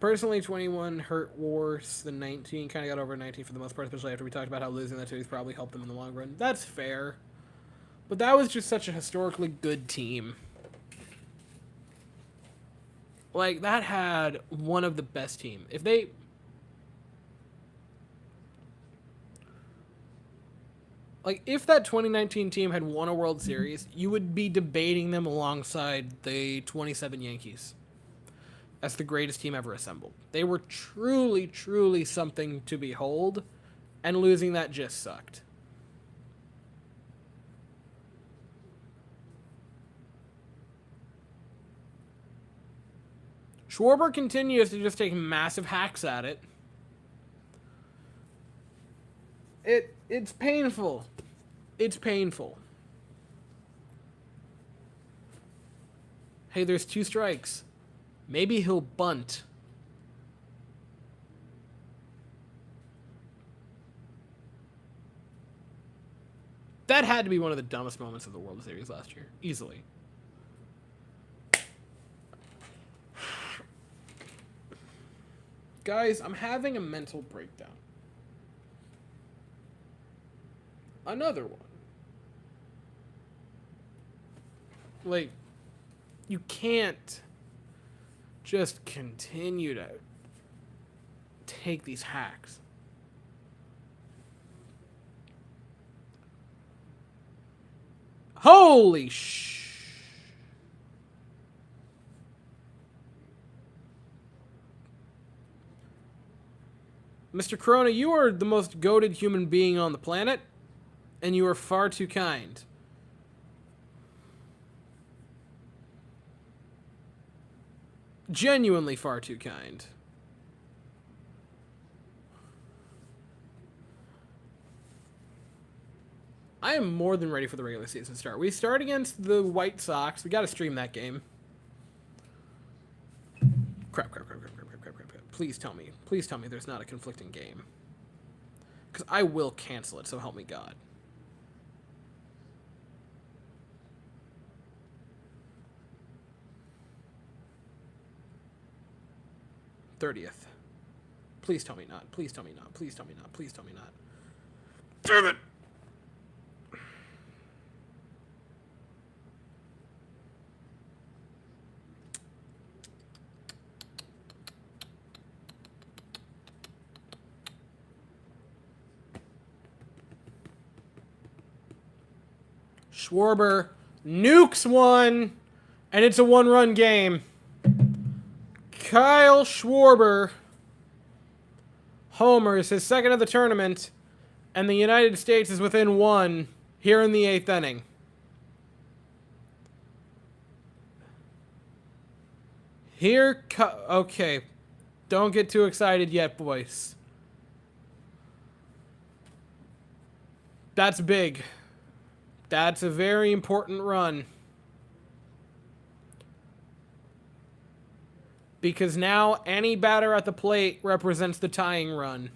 Personally, 21 hurt worse than 19. Kind of got over 19 for the most part, especially after we talked about how losing that series probably helped them in the long run. That's fair. But that was just such a historically good team. Like, that had one of the best teams. If they... Like, if that 2019 team had won a World Series, you would be debating them alongside the 27 Yankees. That's the greatest team ever assembled. They were truly, truly something to behold, and losing that just sucked. Schwarber continues to just take massive hacks at it. It's painful. It's painful. Hey, there's 2 strikes. Maybe he'll bunt. That had to be one of the dumbest moments of the World Series last year. Easily. Guys, I'm having a mental breakdown. Another one. Like, you can't just continue to take these hacks. Holy Mr. Corona, you are the most goated human being on the planet, and you are far too kind. Genuinely far too kind. I am more than ready for the regular season start. We start against the White Sox. We got to stream that game. Crap. Please tell me there's not a conflicting game. Because I will cancel it, so help me God. '30th. Please tell me not. Please tell me not. Please tell me not. Please tell me not. Damn it! Schwarber nukes one, and it's a one-run game. Kyle Schwarber homers, his second of the tournament, and the United States is within one here in the 8th inning. Okay. Don't get too excited yet, boys. That's big. That's a very important run. Because now any batter at the plate represents the tying run.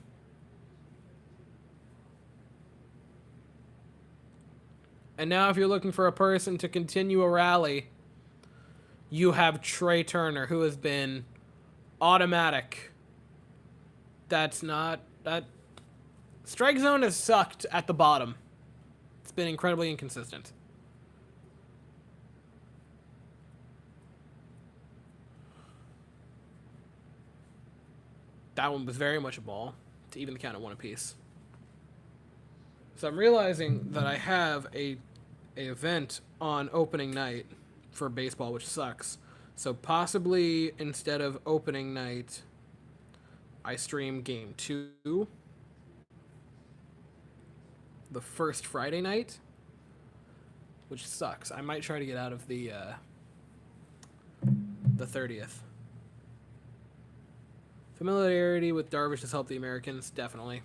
And now if you're looking for a person to continue a rally, you have Trey Turner, who has been automatic. That strike zone has sucked at the bottom. It's been incredibly inconsistent. That one was very much a ball to even the count at 1 apiece. So I'm realizing that I have a event on opening night for baseball, which sucks. So possibly instead of opening night, I stream game 2 the first Friday night, which sucks. I might try to get out of the 30th. Familiarity with Darvish has helped the Americans, definitely.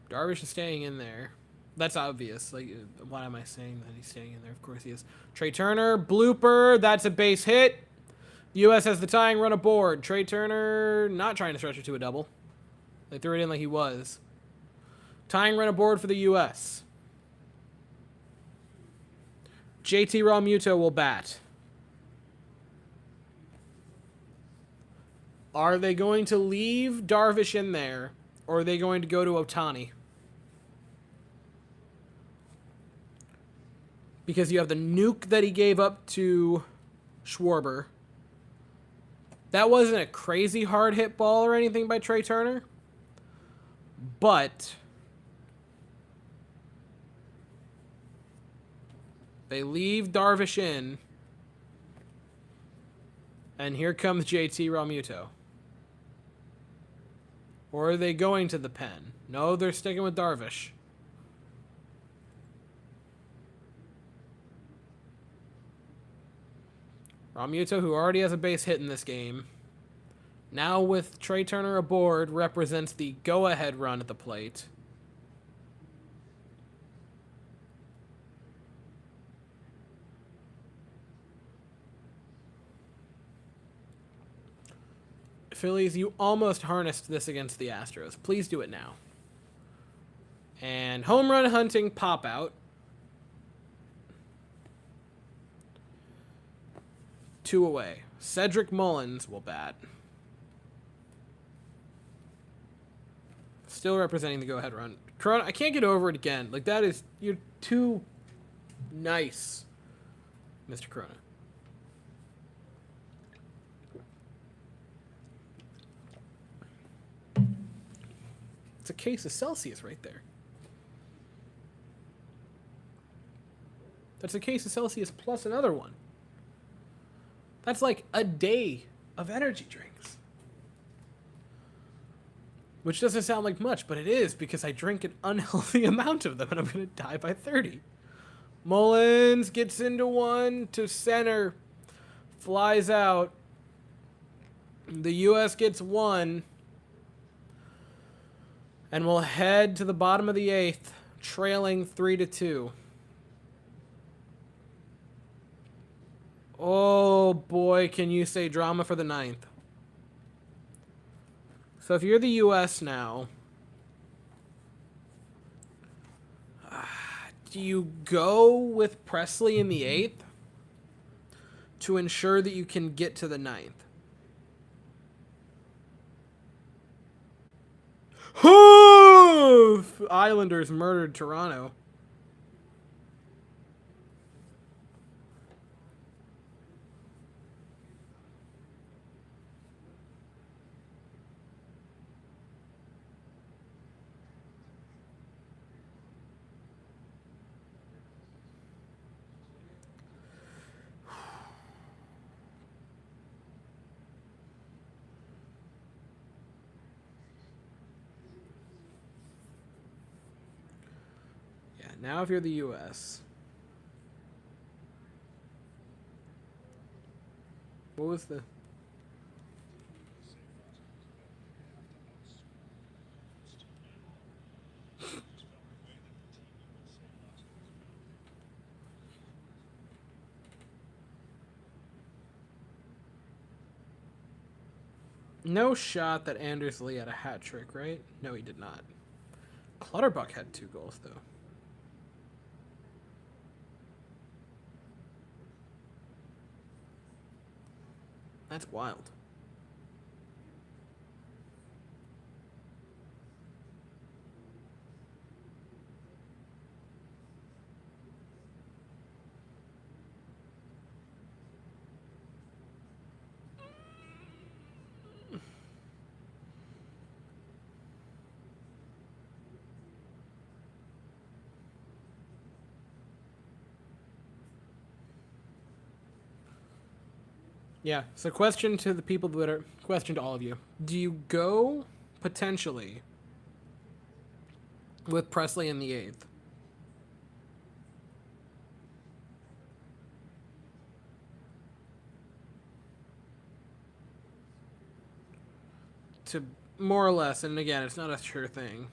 Darvish is staying in there. That's obvious. Like, why am I saying that he's staying in there? Of course he is. Trey Turner, blooper. That's a base hit. U.S. has the tying run aboard. Trey Turner not trying to stretch it to a double. They threw it in like he was. Tying run aboard for the U.S. JT Realmuto will bat. Are they going to leave Darvish in there, or are they going to go to Ohtani? Because you have the nuke that he gave up to Schwarber. That wasn't a crazy hard hit ball or anything by Trey Turner. But they leave Darvish in. And here comes JT Realmuto. Or are they going to the pen? No, they're sticking with Darvish. Realmuto, who already has a base hit in this game, now with Trey Turner aboard, represents the go-ahead run at the plate. Phillies, you almost harnessed this against the Astros. Please do it now. And home run hunting pop out. 2 away. Cedric Mullins will bat. Still representing the go-ahead run. Corona, I can't get over it again. Like, that is... You're too nice, Mr. Corona. It's a case of Celsius right there. That's a case of Celsius plus another one. That's like a day of energy drinks. Which doesn't sound like much, but it is because I drink an unhealthy amount of them and I'm going to die by 30. Mullins gets into one to center. Flies out. The U.S. gets one. And we'll head to the bottom of the 8th, trailing 3-2. Oh boy, can you say drama for the 9th. So if you're the U.S. now, do you go with Presley in the 8th to ensure that you can get to the 9th? Islanders murdered Toronto. Now if you're the U.S. What was the... No shot that Anders Lee had a hat trick, right? No, he did not. Clutterbuck had 2 goals, though. That's wild. Yeah, so question to the people that are... Question to all of you. Do you go, potentially, with Presley in the 8th? To more or less, and again, it's not a sure thing.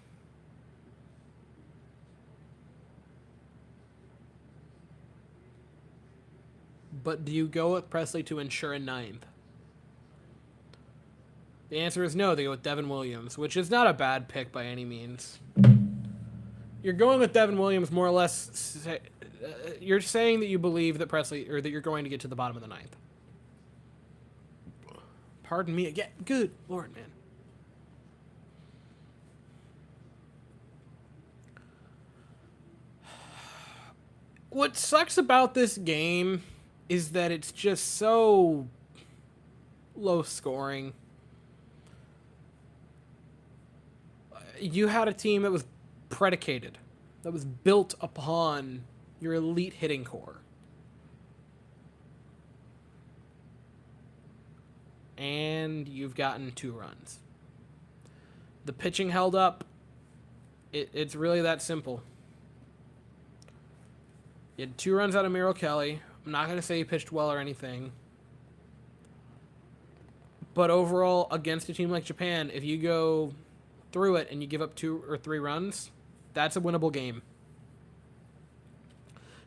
But do you go with Presley to ensure a 9th? The answer is no, they go with Devin Williams, which is not a bad pick by any means. You're going with Devin Williams more or less... you're saying that you believe that Presley... Or that you're going to get to the bottom of the 9th. Pardon me again. Good Lord, man. What sucks about this game is that it's just so low scoring. You had a team that was predicated, that was built upon your elite hitting core. And you've gotten 2 runs. The pitching held up. It's really that simple. You had 2 runs out of Merrill Kelly. I'm not going to say he pitched well or anything. But overall, against a team like Japan, if you go through it and you give up 2 or 3 runs, that's a winnable game.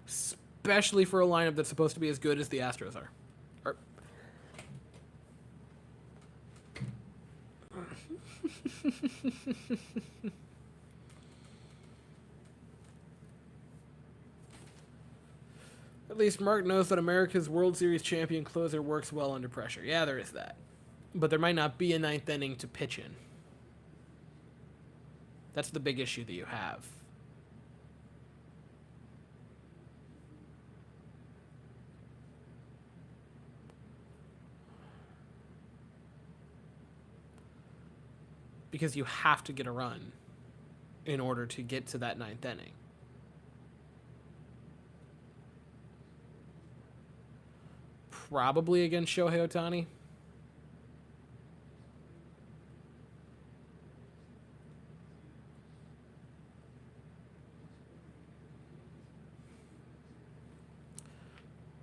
Especially for a lineup that's supposed to be as good as the Astros are. At least Mark knows that America's World Series champion closer works well under pressure. Yeah, there is that. But there might not be a 9th inning to pitch in. That's the big issue that you have. Because you have to get a run in order to get to that 9th inning. Probably against Shohei Ohtani.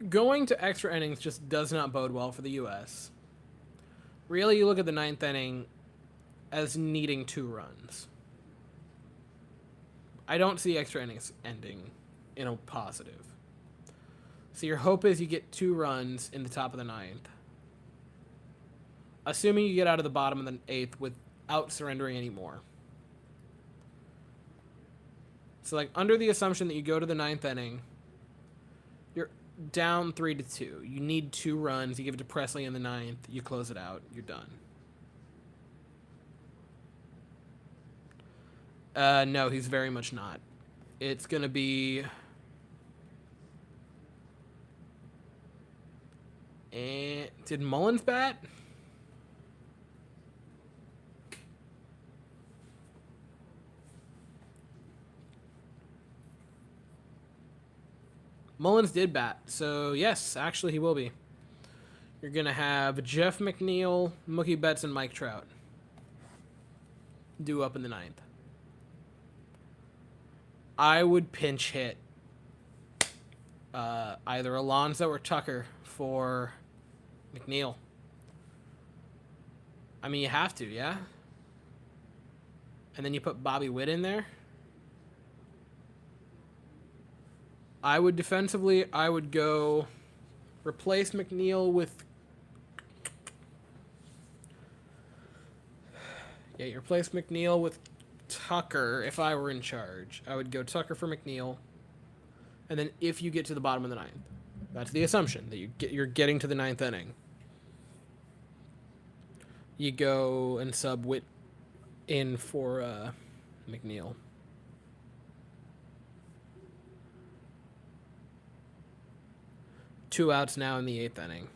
Going to extra innings just does not bode well for the U.S. Really, you look at the 9th inning as needing 2 runs. I don't see extra innings ending in a positive. So your hope is you get 2 runs in the top of the 9th. Assuming you get out of the bottom of the 8th without surrendering any more. So like under the assumption that you go to the 9th inning, you're down 3-2. You need 2 runs. You give it to Presley in the 9th. You close it out. You're done. No, he's very much not. It's going to be... And did Mullins bat? Mullins did bat, so yes, actually he will be. You're going to have Jeff McNeil, Mookie Betts, and Mike Trout due up in the 9th. I would pinch hit either Alonso or Tucker for McNeil. I mean, you have to, yeah? And then you put Bobby Witt in there. I would defensively, I would go replace McNeil with... Yeah, you replace McNeil with Tucker if I were in charge. I would go Tucker for McNeil. And then if you get to the bottom of the ninth, that's the assumption, that you're getting to the ninth inning. You go and sub Witt in for McNeil. Two outs now in the eighth inning.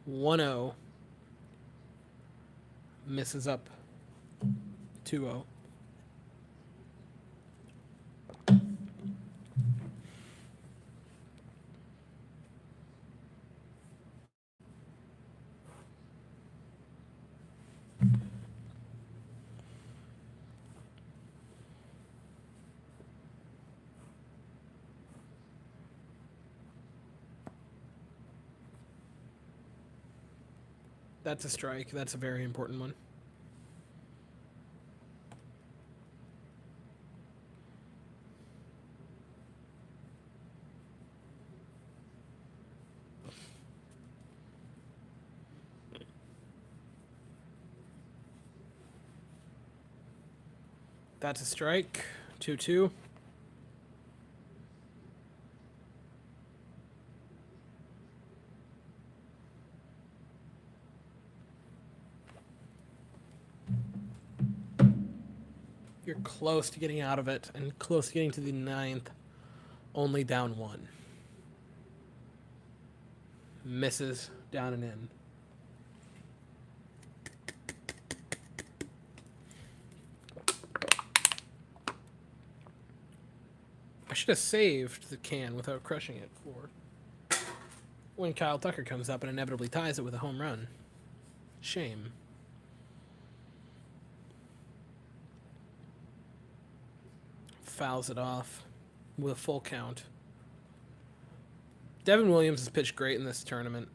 One 0 misses up 2-0. That's a strike. That's a very important one. That's a strike. 2-2. You're close to getting out of it and close to getting to the ninth. Only down one. Misses down and in. I should have saved the can without crushing it for when Kyle Tucker comes up and inevitably ties it with a home run. Shame. Fouls it off with a full count. Devin Williams has pitched great in this tournament.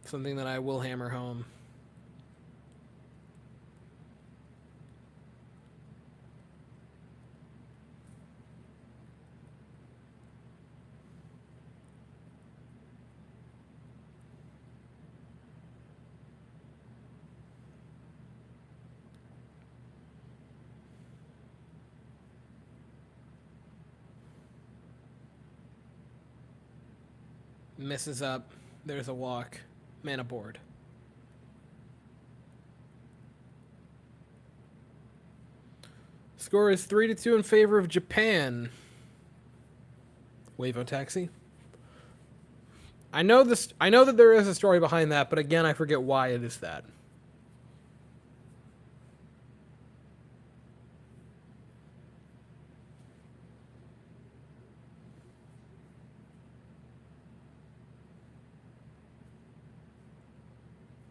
Something that I will hammer home. Misses up. There's a walk. Man aboard. Score is 3-2 in favor of Japan. Wavo Taxi. I know this. I know that there is a story behind that, but again, I forget why it is that.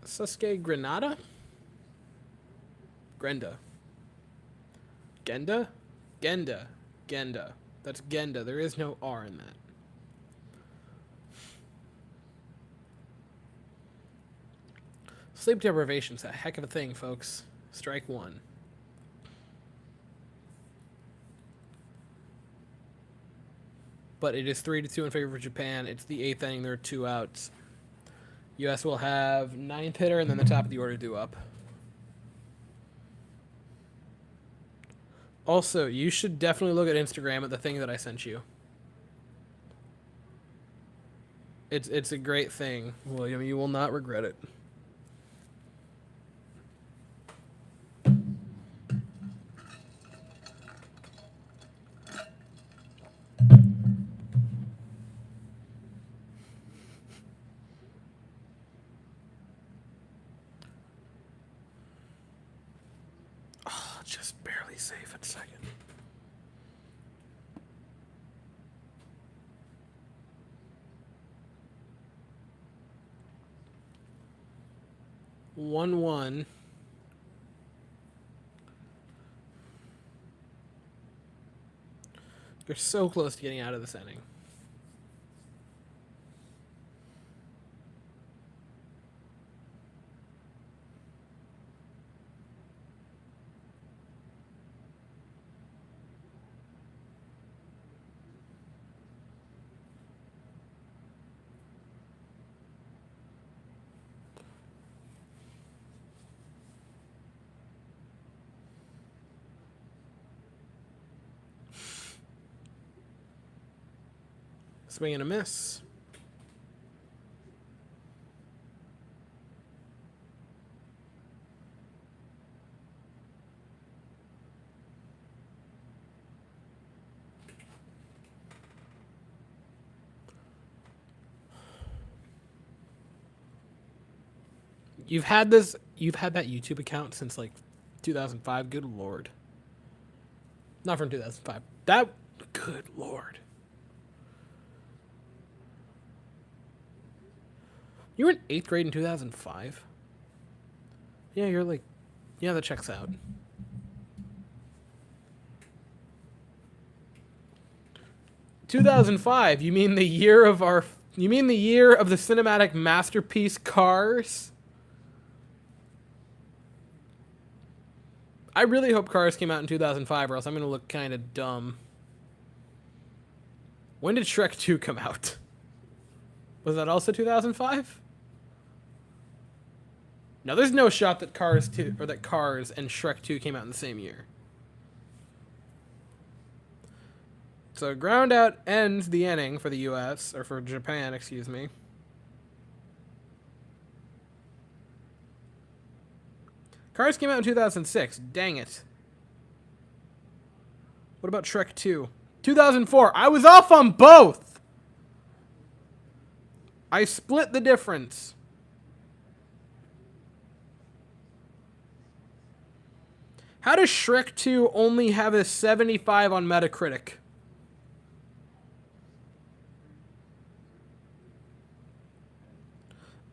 Sasuke Grenada? Grenda. Genda? Genda. Genda. That's Genda. There is no R in that. Sleep deprivation's a heck of a thing, folks. Strike one. But it is 3-2 in favor of Japan. It's the eighth inning. There are two outs. U.S. will have ninth hitter and then the top of the order due up. Also, you should definitely look at Instagram at the thing that I sent you. It's a great thing, William. You will not regret it. just barely safe at second. One. You're so close to getting out of this inning. Swing and a miss. You've had that YouTube account since like 2005. Good Lord. Not from 2005. Good Lord. You were in 8th grade in 2005? Yeah, you're like... Yeah, that checks out. ...2005, you mean the year of our... You mean the year of the cinematic masterpiece Cars? I really hope Cars came out in 2005 or else I'm going to look kind of dumb. When did Shrek 2 come out? Was that also 2005? No, there's no shot that Cars 2 or that Cars and Shrek 2 came out in the same year. So ground out ends the inning for the US, or for Japan, excuse me. Cars came out in 2006. Dang it. What about Shrek 2? 2004. I was off on both. I split the difference. How does Shrek 2 only have a 75 on Metacritic?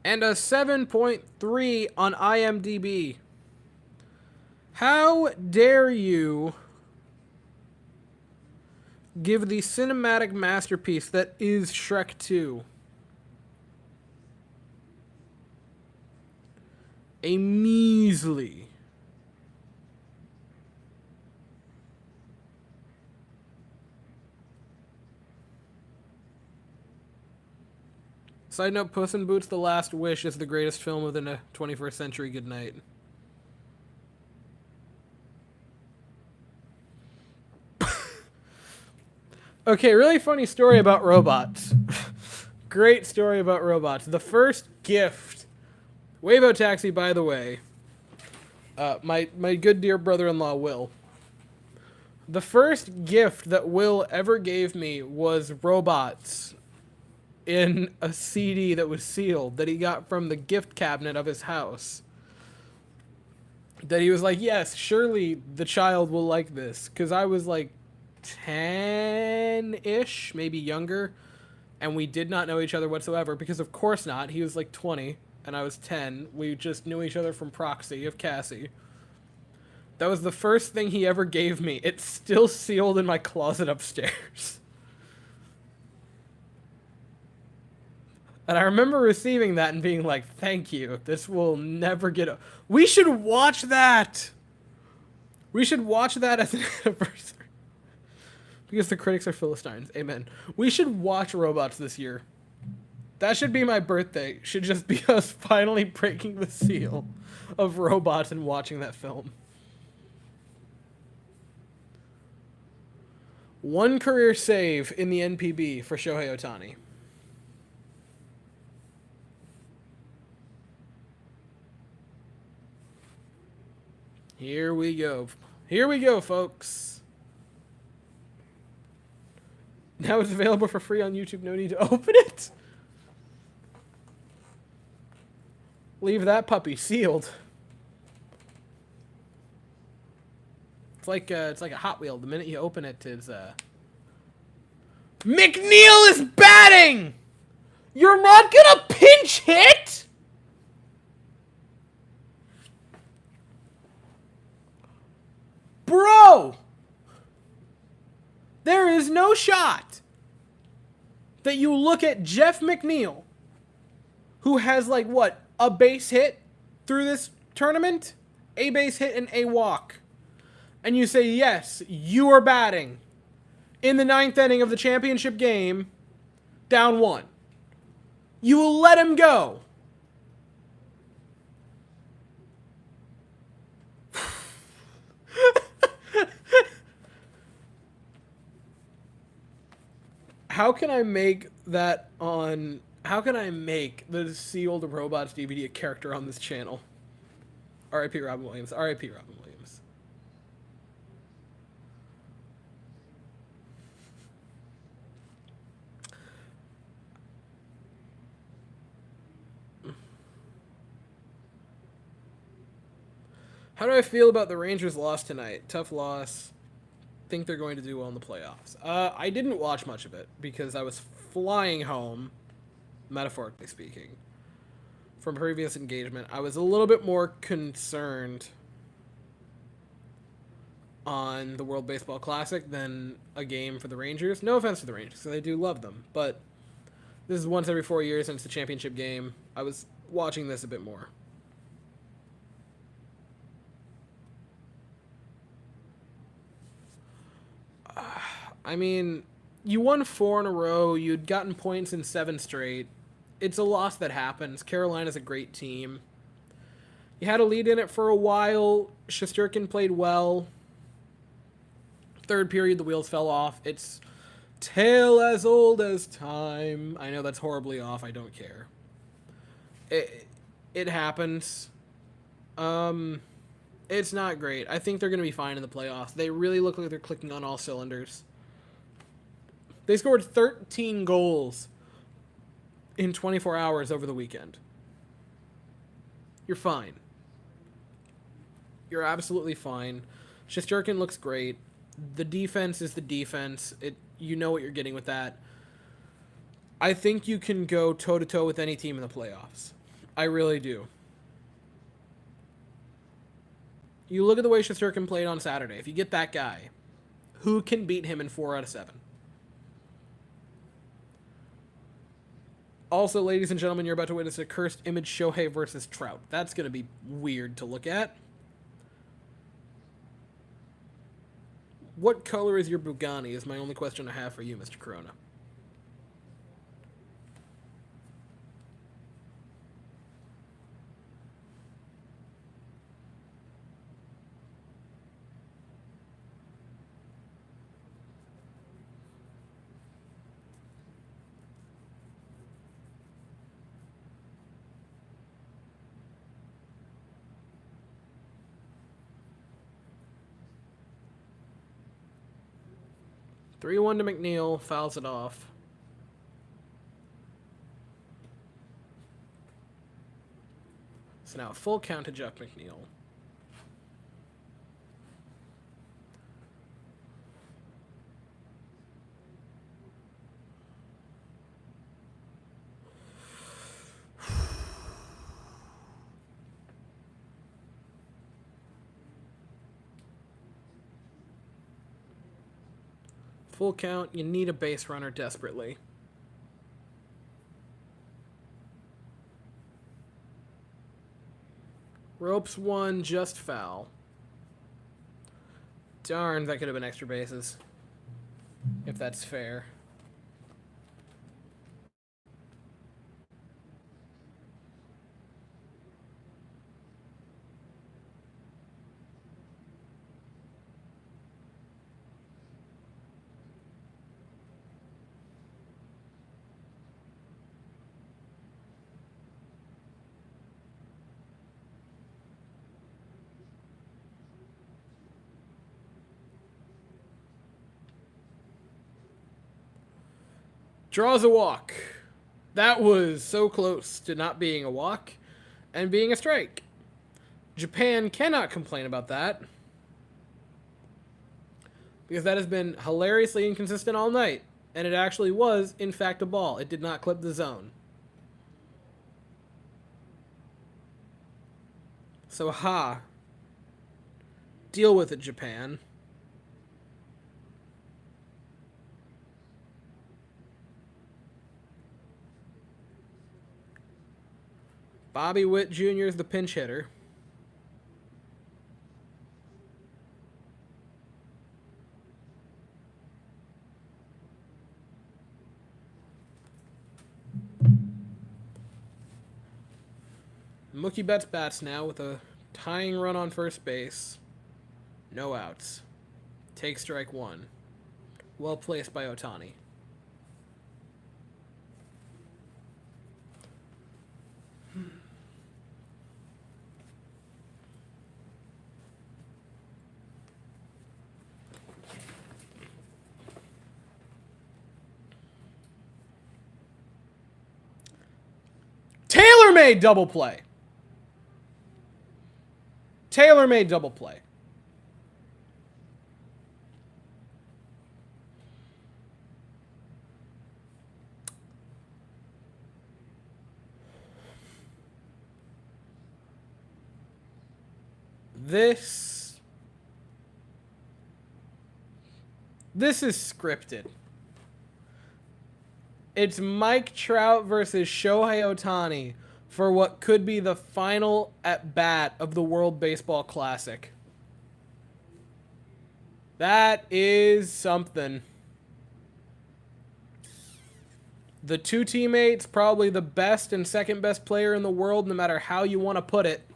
And a 7.3 on IMDb. How dare you give the cinematic masterpiece that is Shrek 2 a measly Side note, Puss in Boots: The Last Wish is the greatest film of the 21st century. Good night. Okay, really funny story about robots. Great story about robots. The first gift... Wayvo Taxi, by the way. My good dear brother-in-law, Will. The first gift that Will ever gave me was robots in a CD that was sealed that he got from the gift cabinet of his house. That he was like, yes, surely the child will like this. Because I was like 10-ish, maybe younger, and we did not know each other whatsoever, because of course not. He was like 20 and I was 10. We just knew each other from proxy of Cassie. That was the first thing he ever gave me. It's still sealed in my closet upstairs. And I remember receiving that and being like, thank you. This will never get... We should watch that! We should watch that as an anniversary. Because the critics are Philistines. Amen. We should watch Robots this year. That should be my birthday. Should just be us finally breaking the seal of Robots and watching that film. One career save in the NPB for Shohei Ohtani. Here we go. Here we go, folks. Now it's available for free on YouTube. No need to open it. Leave that puppy sealed. It's like a Hot Wheel. The minute you open it, is McNeil is batting. You're not gonna pinch hit. Bro, there is no shot that you look at Jeff McNeil, who has like what, a base hit through this tournament, a base hit and a walk, and you say, yes, you are batting in the 9th inning of the championship game, down 1. You will let him go. How can I make that on... How can I make the See Older Robots DVD a character on this channel? R.I.P. Robin Williams. R.I.P. Robin Williams. How do I feel about the Rangers' loss tonight? Tough loss. Think they're going to do well in the playoffs. I didn't watch much of it because I was flying home, metaphorically speaking, from previous engagement. I was a little bit more concerned on the World Baseball Classic than a game for the Rangers. No offense to the Rangers, because I do love them, but this is once every 4 years since the championship game. I was watching this a bit more. I mean, you won 4 in a row. You'd gotten points in 7 straight. It's a loss that happens. Carolina's a great team. You had a lead in it for a while. Shesterkin played well. 3rd period, the wheels fell off. It's tale as old as time. I know that's horribly off. I don't care. It happens. It's not great. I think they're going to be fine in the playoffs. They really look like they're clicking on all cylinders. They scored 13 goals in 24 hours over the weekend. You're fine. You're absolutely fine. Shesterkin looks great. The defense is the defense. You know what you're getting with that. I think you can go toe-to-toe with any team in the playoffs. I really do. You look at the way Shesterkin played on Saturday. If you get that guy, who can beat him in 4 out of 7? Also, ladies and gentlemen, you're about to witness a cursed image Shohei versus Trout. That's going to be weird to look at. What color is your Bugatti is my only question I have for you, Mr. Corona. Three-1 to McNeil, fouls it off. So now a full count to Jeff McNeil. Full count, you need a base runner desperately. Ropes 1, just foul. Darn, that could have been extra bases. If that's fair. Draws a walk. That was so close to not being a walk and being a strike. Japan cannot complain about that. because that has been hilariously inconsistent all night. And it actually was, in fact, a ball. It did not clip the zone. So, deal with it, Japan. Bobby Witt Jr. is the pinch hitter. Mookie Betts bats now with a tying run on first base. No outs. Take strike one. Well placed by Ohtani. Taylor-made double play. Taylor-made double play. This is scripted. It's Mike Trout versus Shohei Ohtani for what could be the final at bat of the World Baseball Classic. That is something. The two teammates, probably the best and second best player in the world, no matter how you want to put it.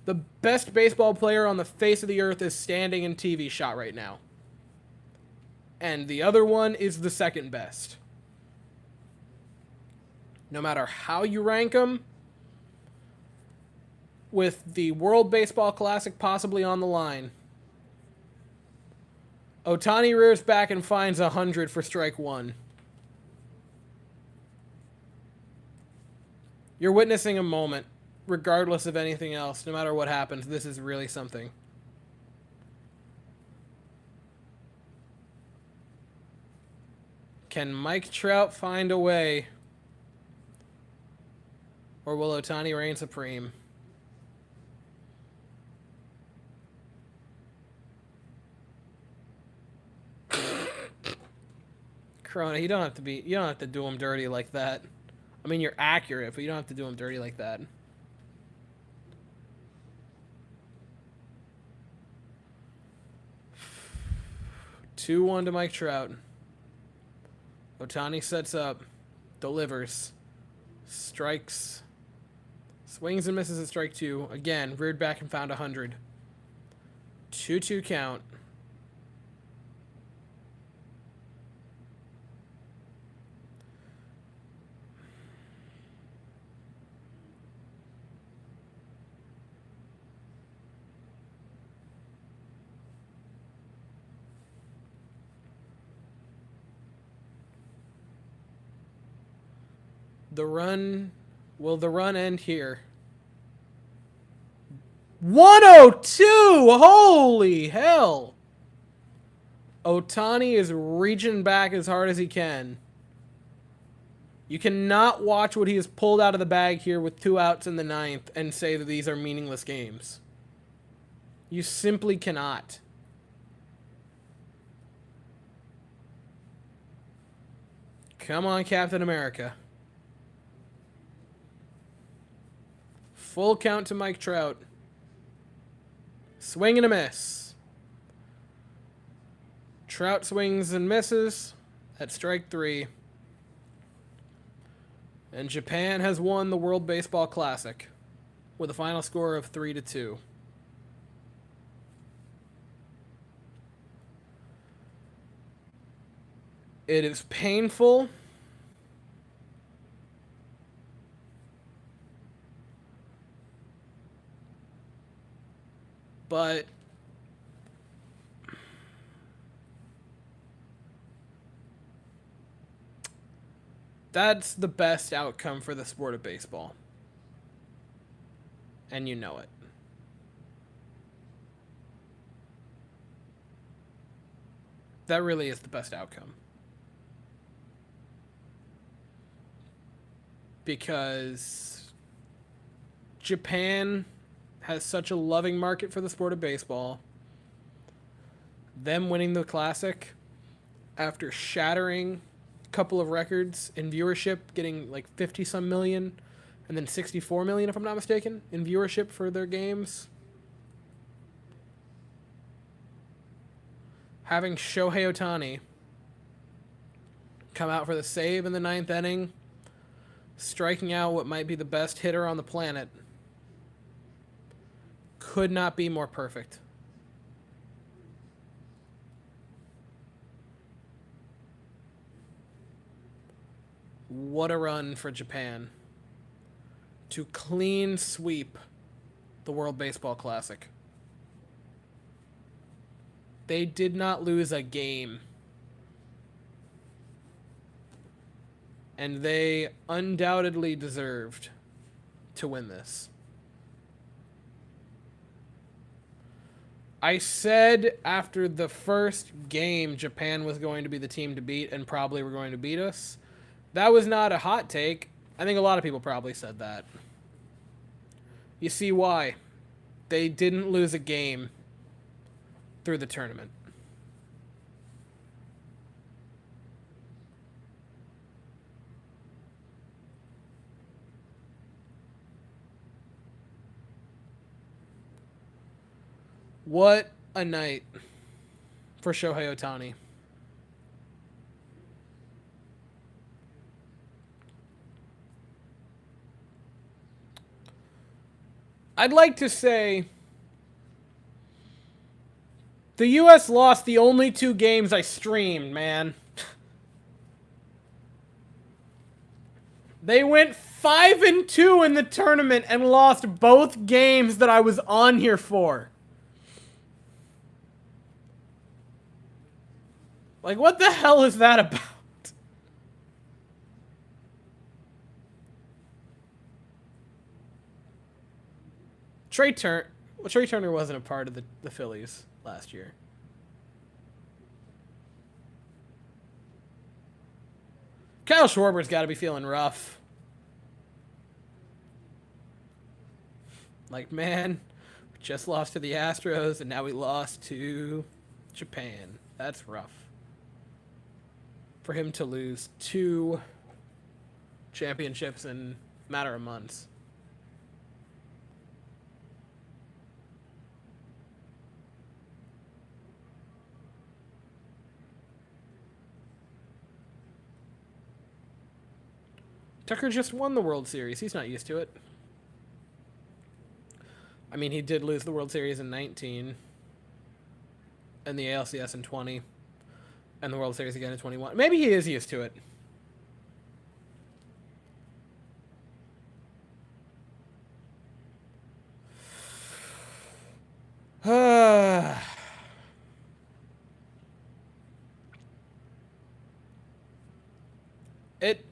The best baseball player on the face of the earth is standing in TV shot right now. And the other one is the second best. No matter how you rank them, with the World Baseball Classic possibly on the line, Ohtani rears back and finds 100 for strike one. You're witnessing a moment, regardless of anything else. No matter what happens, this is really something. Can Mike Trout find a way? Or will Ohtani reign supreme? Corona, you don't have to do him dirty like that. I mean, you're accurate, but you don't have to do him dirty like that. Two 2-1 to Mike Trout. Ohtani sets up, delivers, strikes, swings and misses at strike two. Again, reared back and found 100. 2-2 count. Will the run end here? 102! Holy hell! Ohtani is reaching back as hard as he can. You cannot watch what he has pulled out of the bag here with 2 outs in the 9th and say that these are meaningless games. You simply cannot. Come on, Captain America. Full count to Mike Trout. Swing and a miss. Trout swings and misses at strike 3. And Japan has won the World Baseball Classic with a final score of 3-2. It is painful. But that's the best outcome for the sport of baseball. And you know it. That really is the best outcome. Because Japan has such a loving market for the sport of baseball. Them winning the Classic after shattering a couple of records in viewership, getting like 50 some million and then 64 million, if I'm not mistaken, in viewership for their games. Having Shohei Ohtani come out for the save in the 9th inning, striking out what might be the best hitter on the planet, could not be more perfect. What a run for Japan to clean sweep the World Baseball Classic. They did not lose a game. And they undoubtedly deserved to win this. I said after the first game Japan was going to be the team to beat and probably were going to beat us. That was not a hot take. I think a lot of people probably said that. You see why? They didn't lose a game through the tournament. What a night for Shohei Ohtani. I'd like to say the U.S. lost the only 2 games I streamed, man. They went 5-2 in the tournament and lost both games that I was on here for. Like, what the hell is that about? Trey Turner wasn't a part of the Phillies last year. Kyle Schwarber's got to be feeling rough. Like, man, we just lost to the Astros, and now we lost to Japan. That's rough. For him to lose 2 championships in a matter of months. Tucker just won the World Series. He's not used to it. I mean, he did lose the World Series in 19. And the ALCS in 20. And the World Series again in 21. Maybe he is used to it.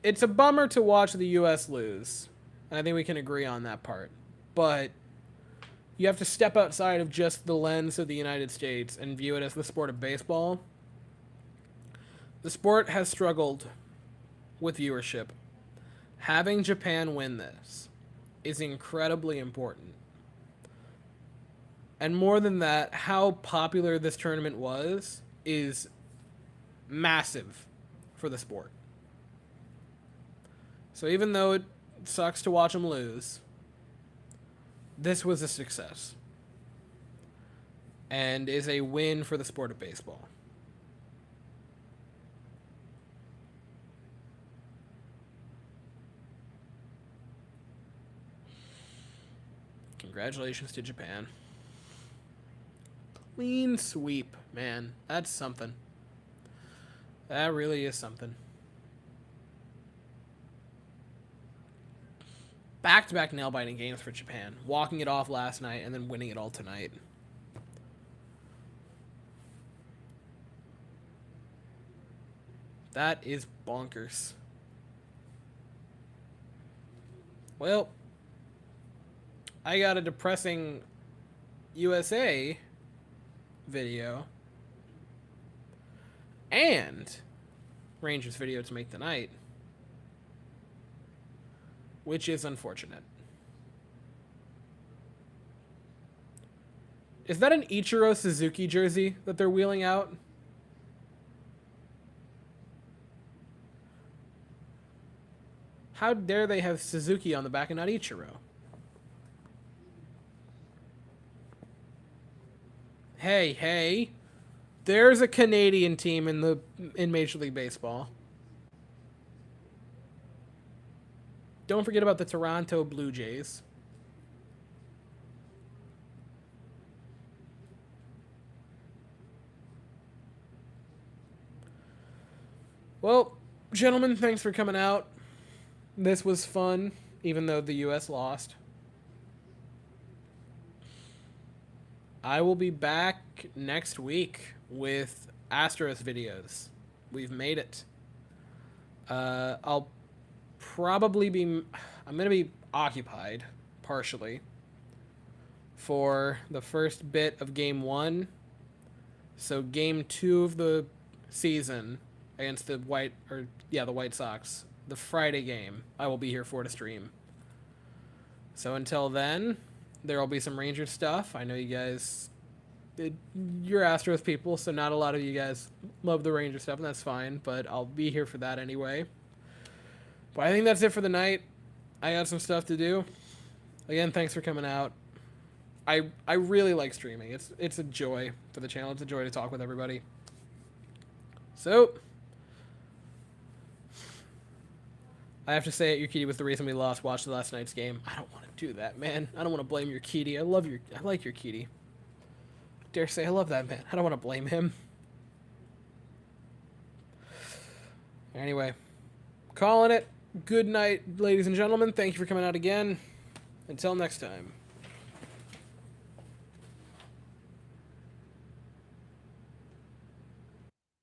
It's a bummer to watch the U.S. lose. And I think we can agree on that part. But you have to step outside of just the lens of the United States and view it as the sport of baseball. The sport has struggled with viewership. Having Japan win this is incredibly important. And more than that, how popular this tournament was is massive for the sport. So even though it sucks to watch them lose, this was a success. And is a win for the sport of baseball. Congratulations to Japan. Clean sweep, man. That's something. That really is something. Back-to-back nail-biting games for Japan. Walking it off last night and then winning it all tonight. That is bonkers. Well, I got a depressing USA video. and Rangers video to make tonight, which is unfortunate. Is that an Ichiro Suzuki jersey that they're wheeling out? How dare they have Suzuki on the back and not Ichiro? Hey. There's a Canadian team in Major League Baseball. Don't forget about the Toronto Blue Jays. Well, gentlemen, thanks for coming out. This was fun, even though the U.S. lost. I will be back next week with Astros videos. We've made it. I'll probably be... I'm going to be occupied, partially, for the first bit of Game 1. So Game 2 of the season against the White Sox, the Friday game, I will be here for to stream. So until then, there will be some Rangers stuff. I know you guys... You're Astros people, so not a lot of you guys love the Rangers stuff, and that's fine, but I'll be here for that anyway. But I think that's it for the night. I got some stuff to do. Again, thanks for coming out. I really like streaming. It's a joy for the channel. It's a joy to talk with everybody. So, I have to say it, Urquidy was the reason we lost. Watch the last night's game. I don't want to do that, man. I don't want to blame Urquidy. I like Urquidy. Dare say I love that man. I don't want to blame him. Anyway, calling it. Good night, ladies and gentlemen. Thank you for coming out again. Until next time.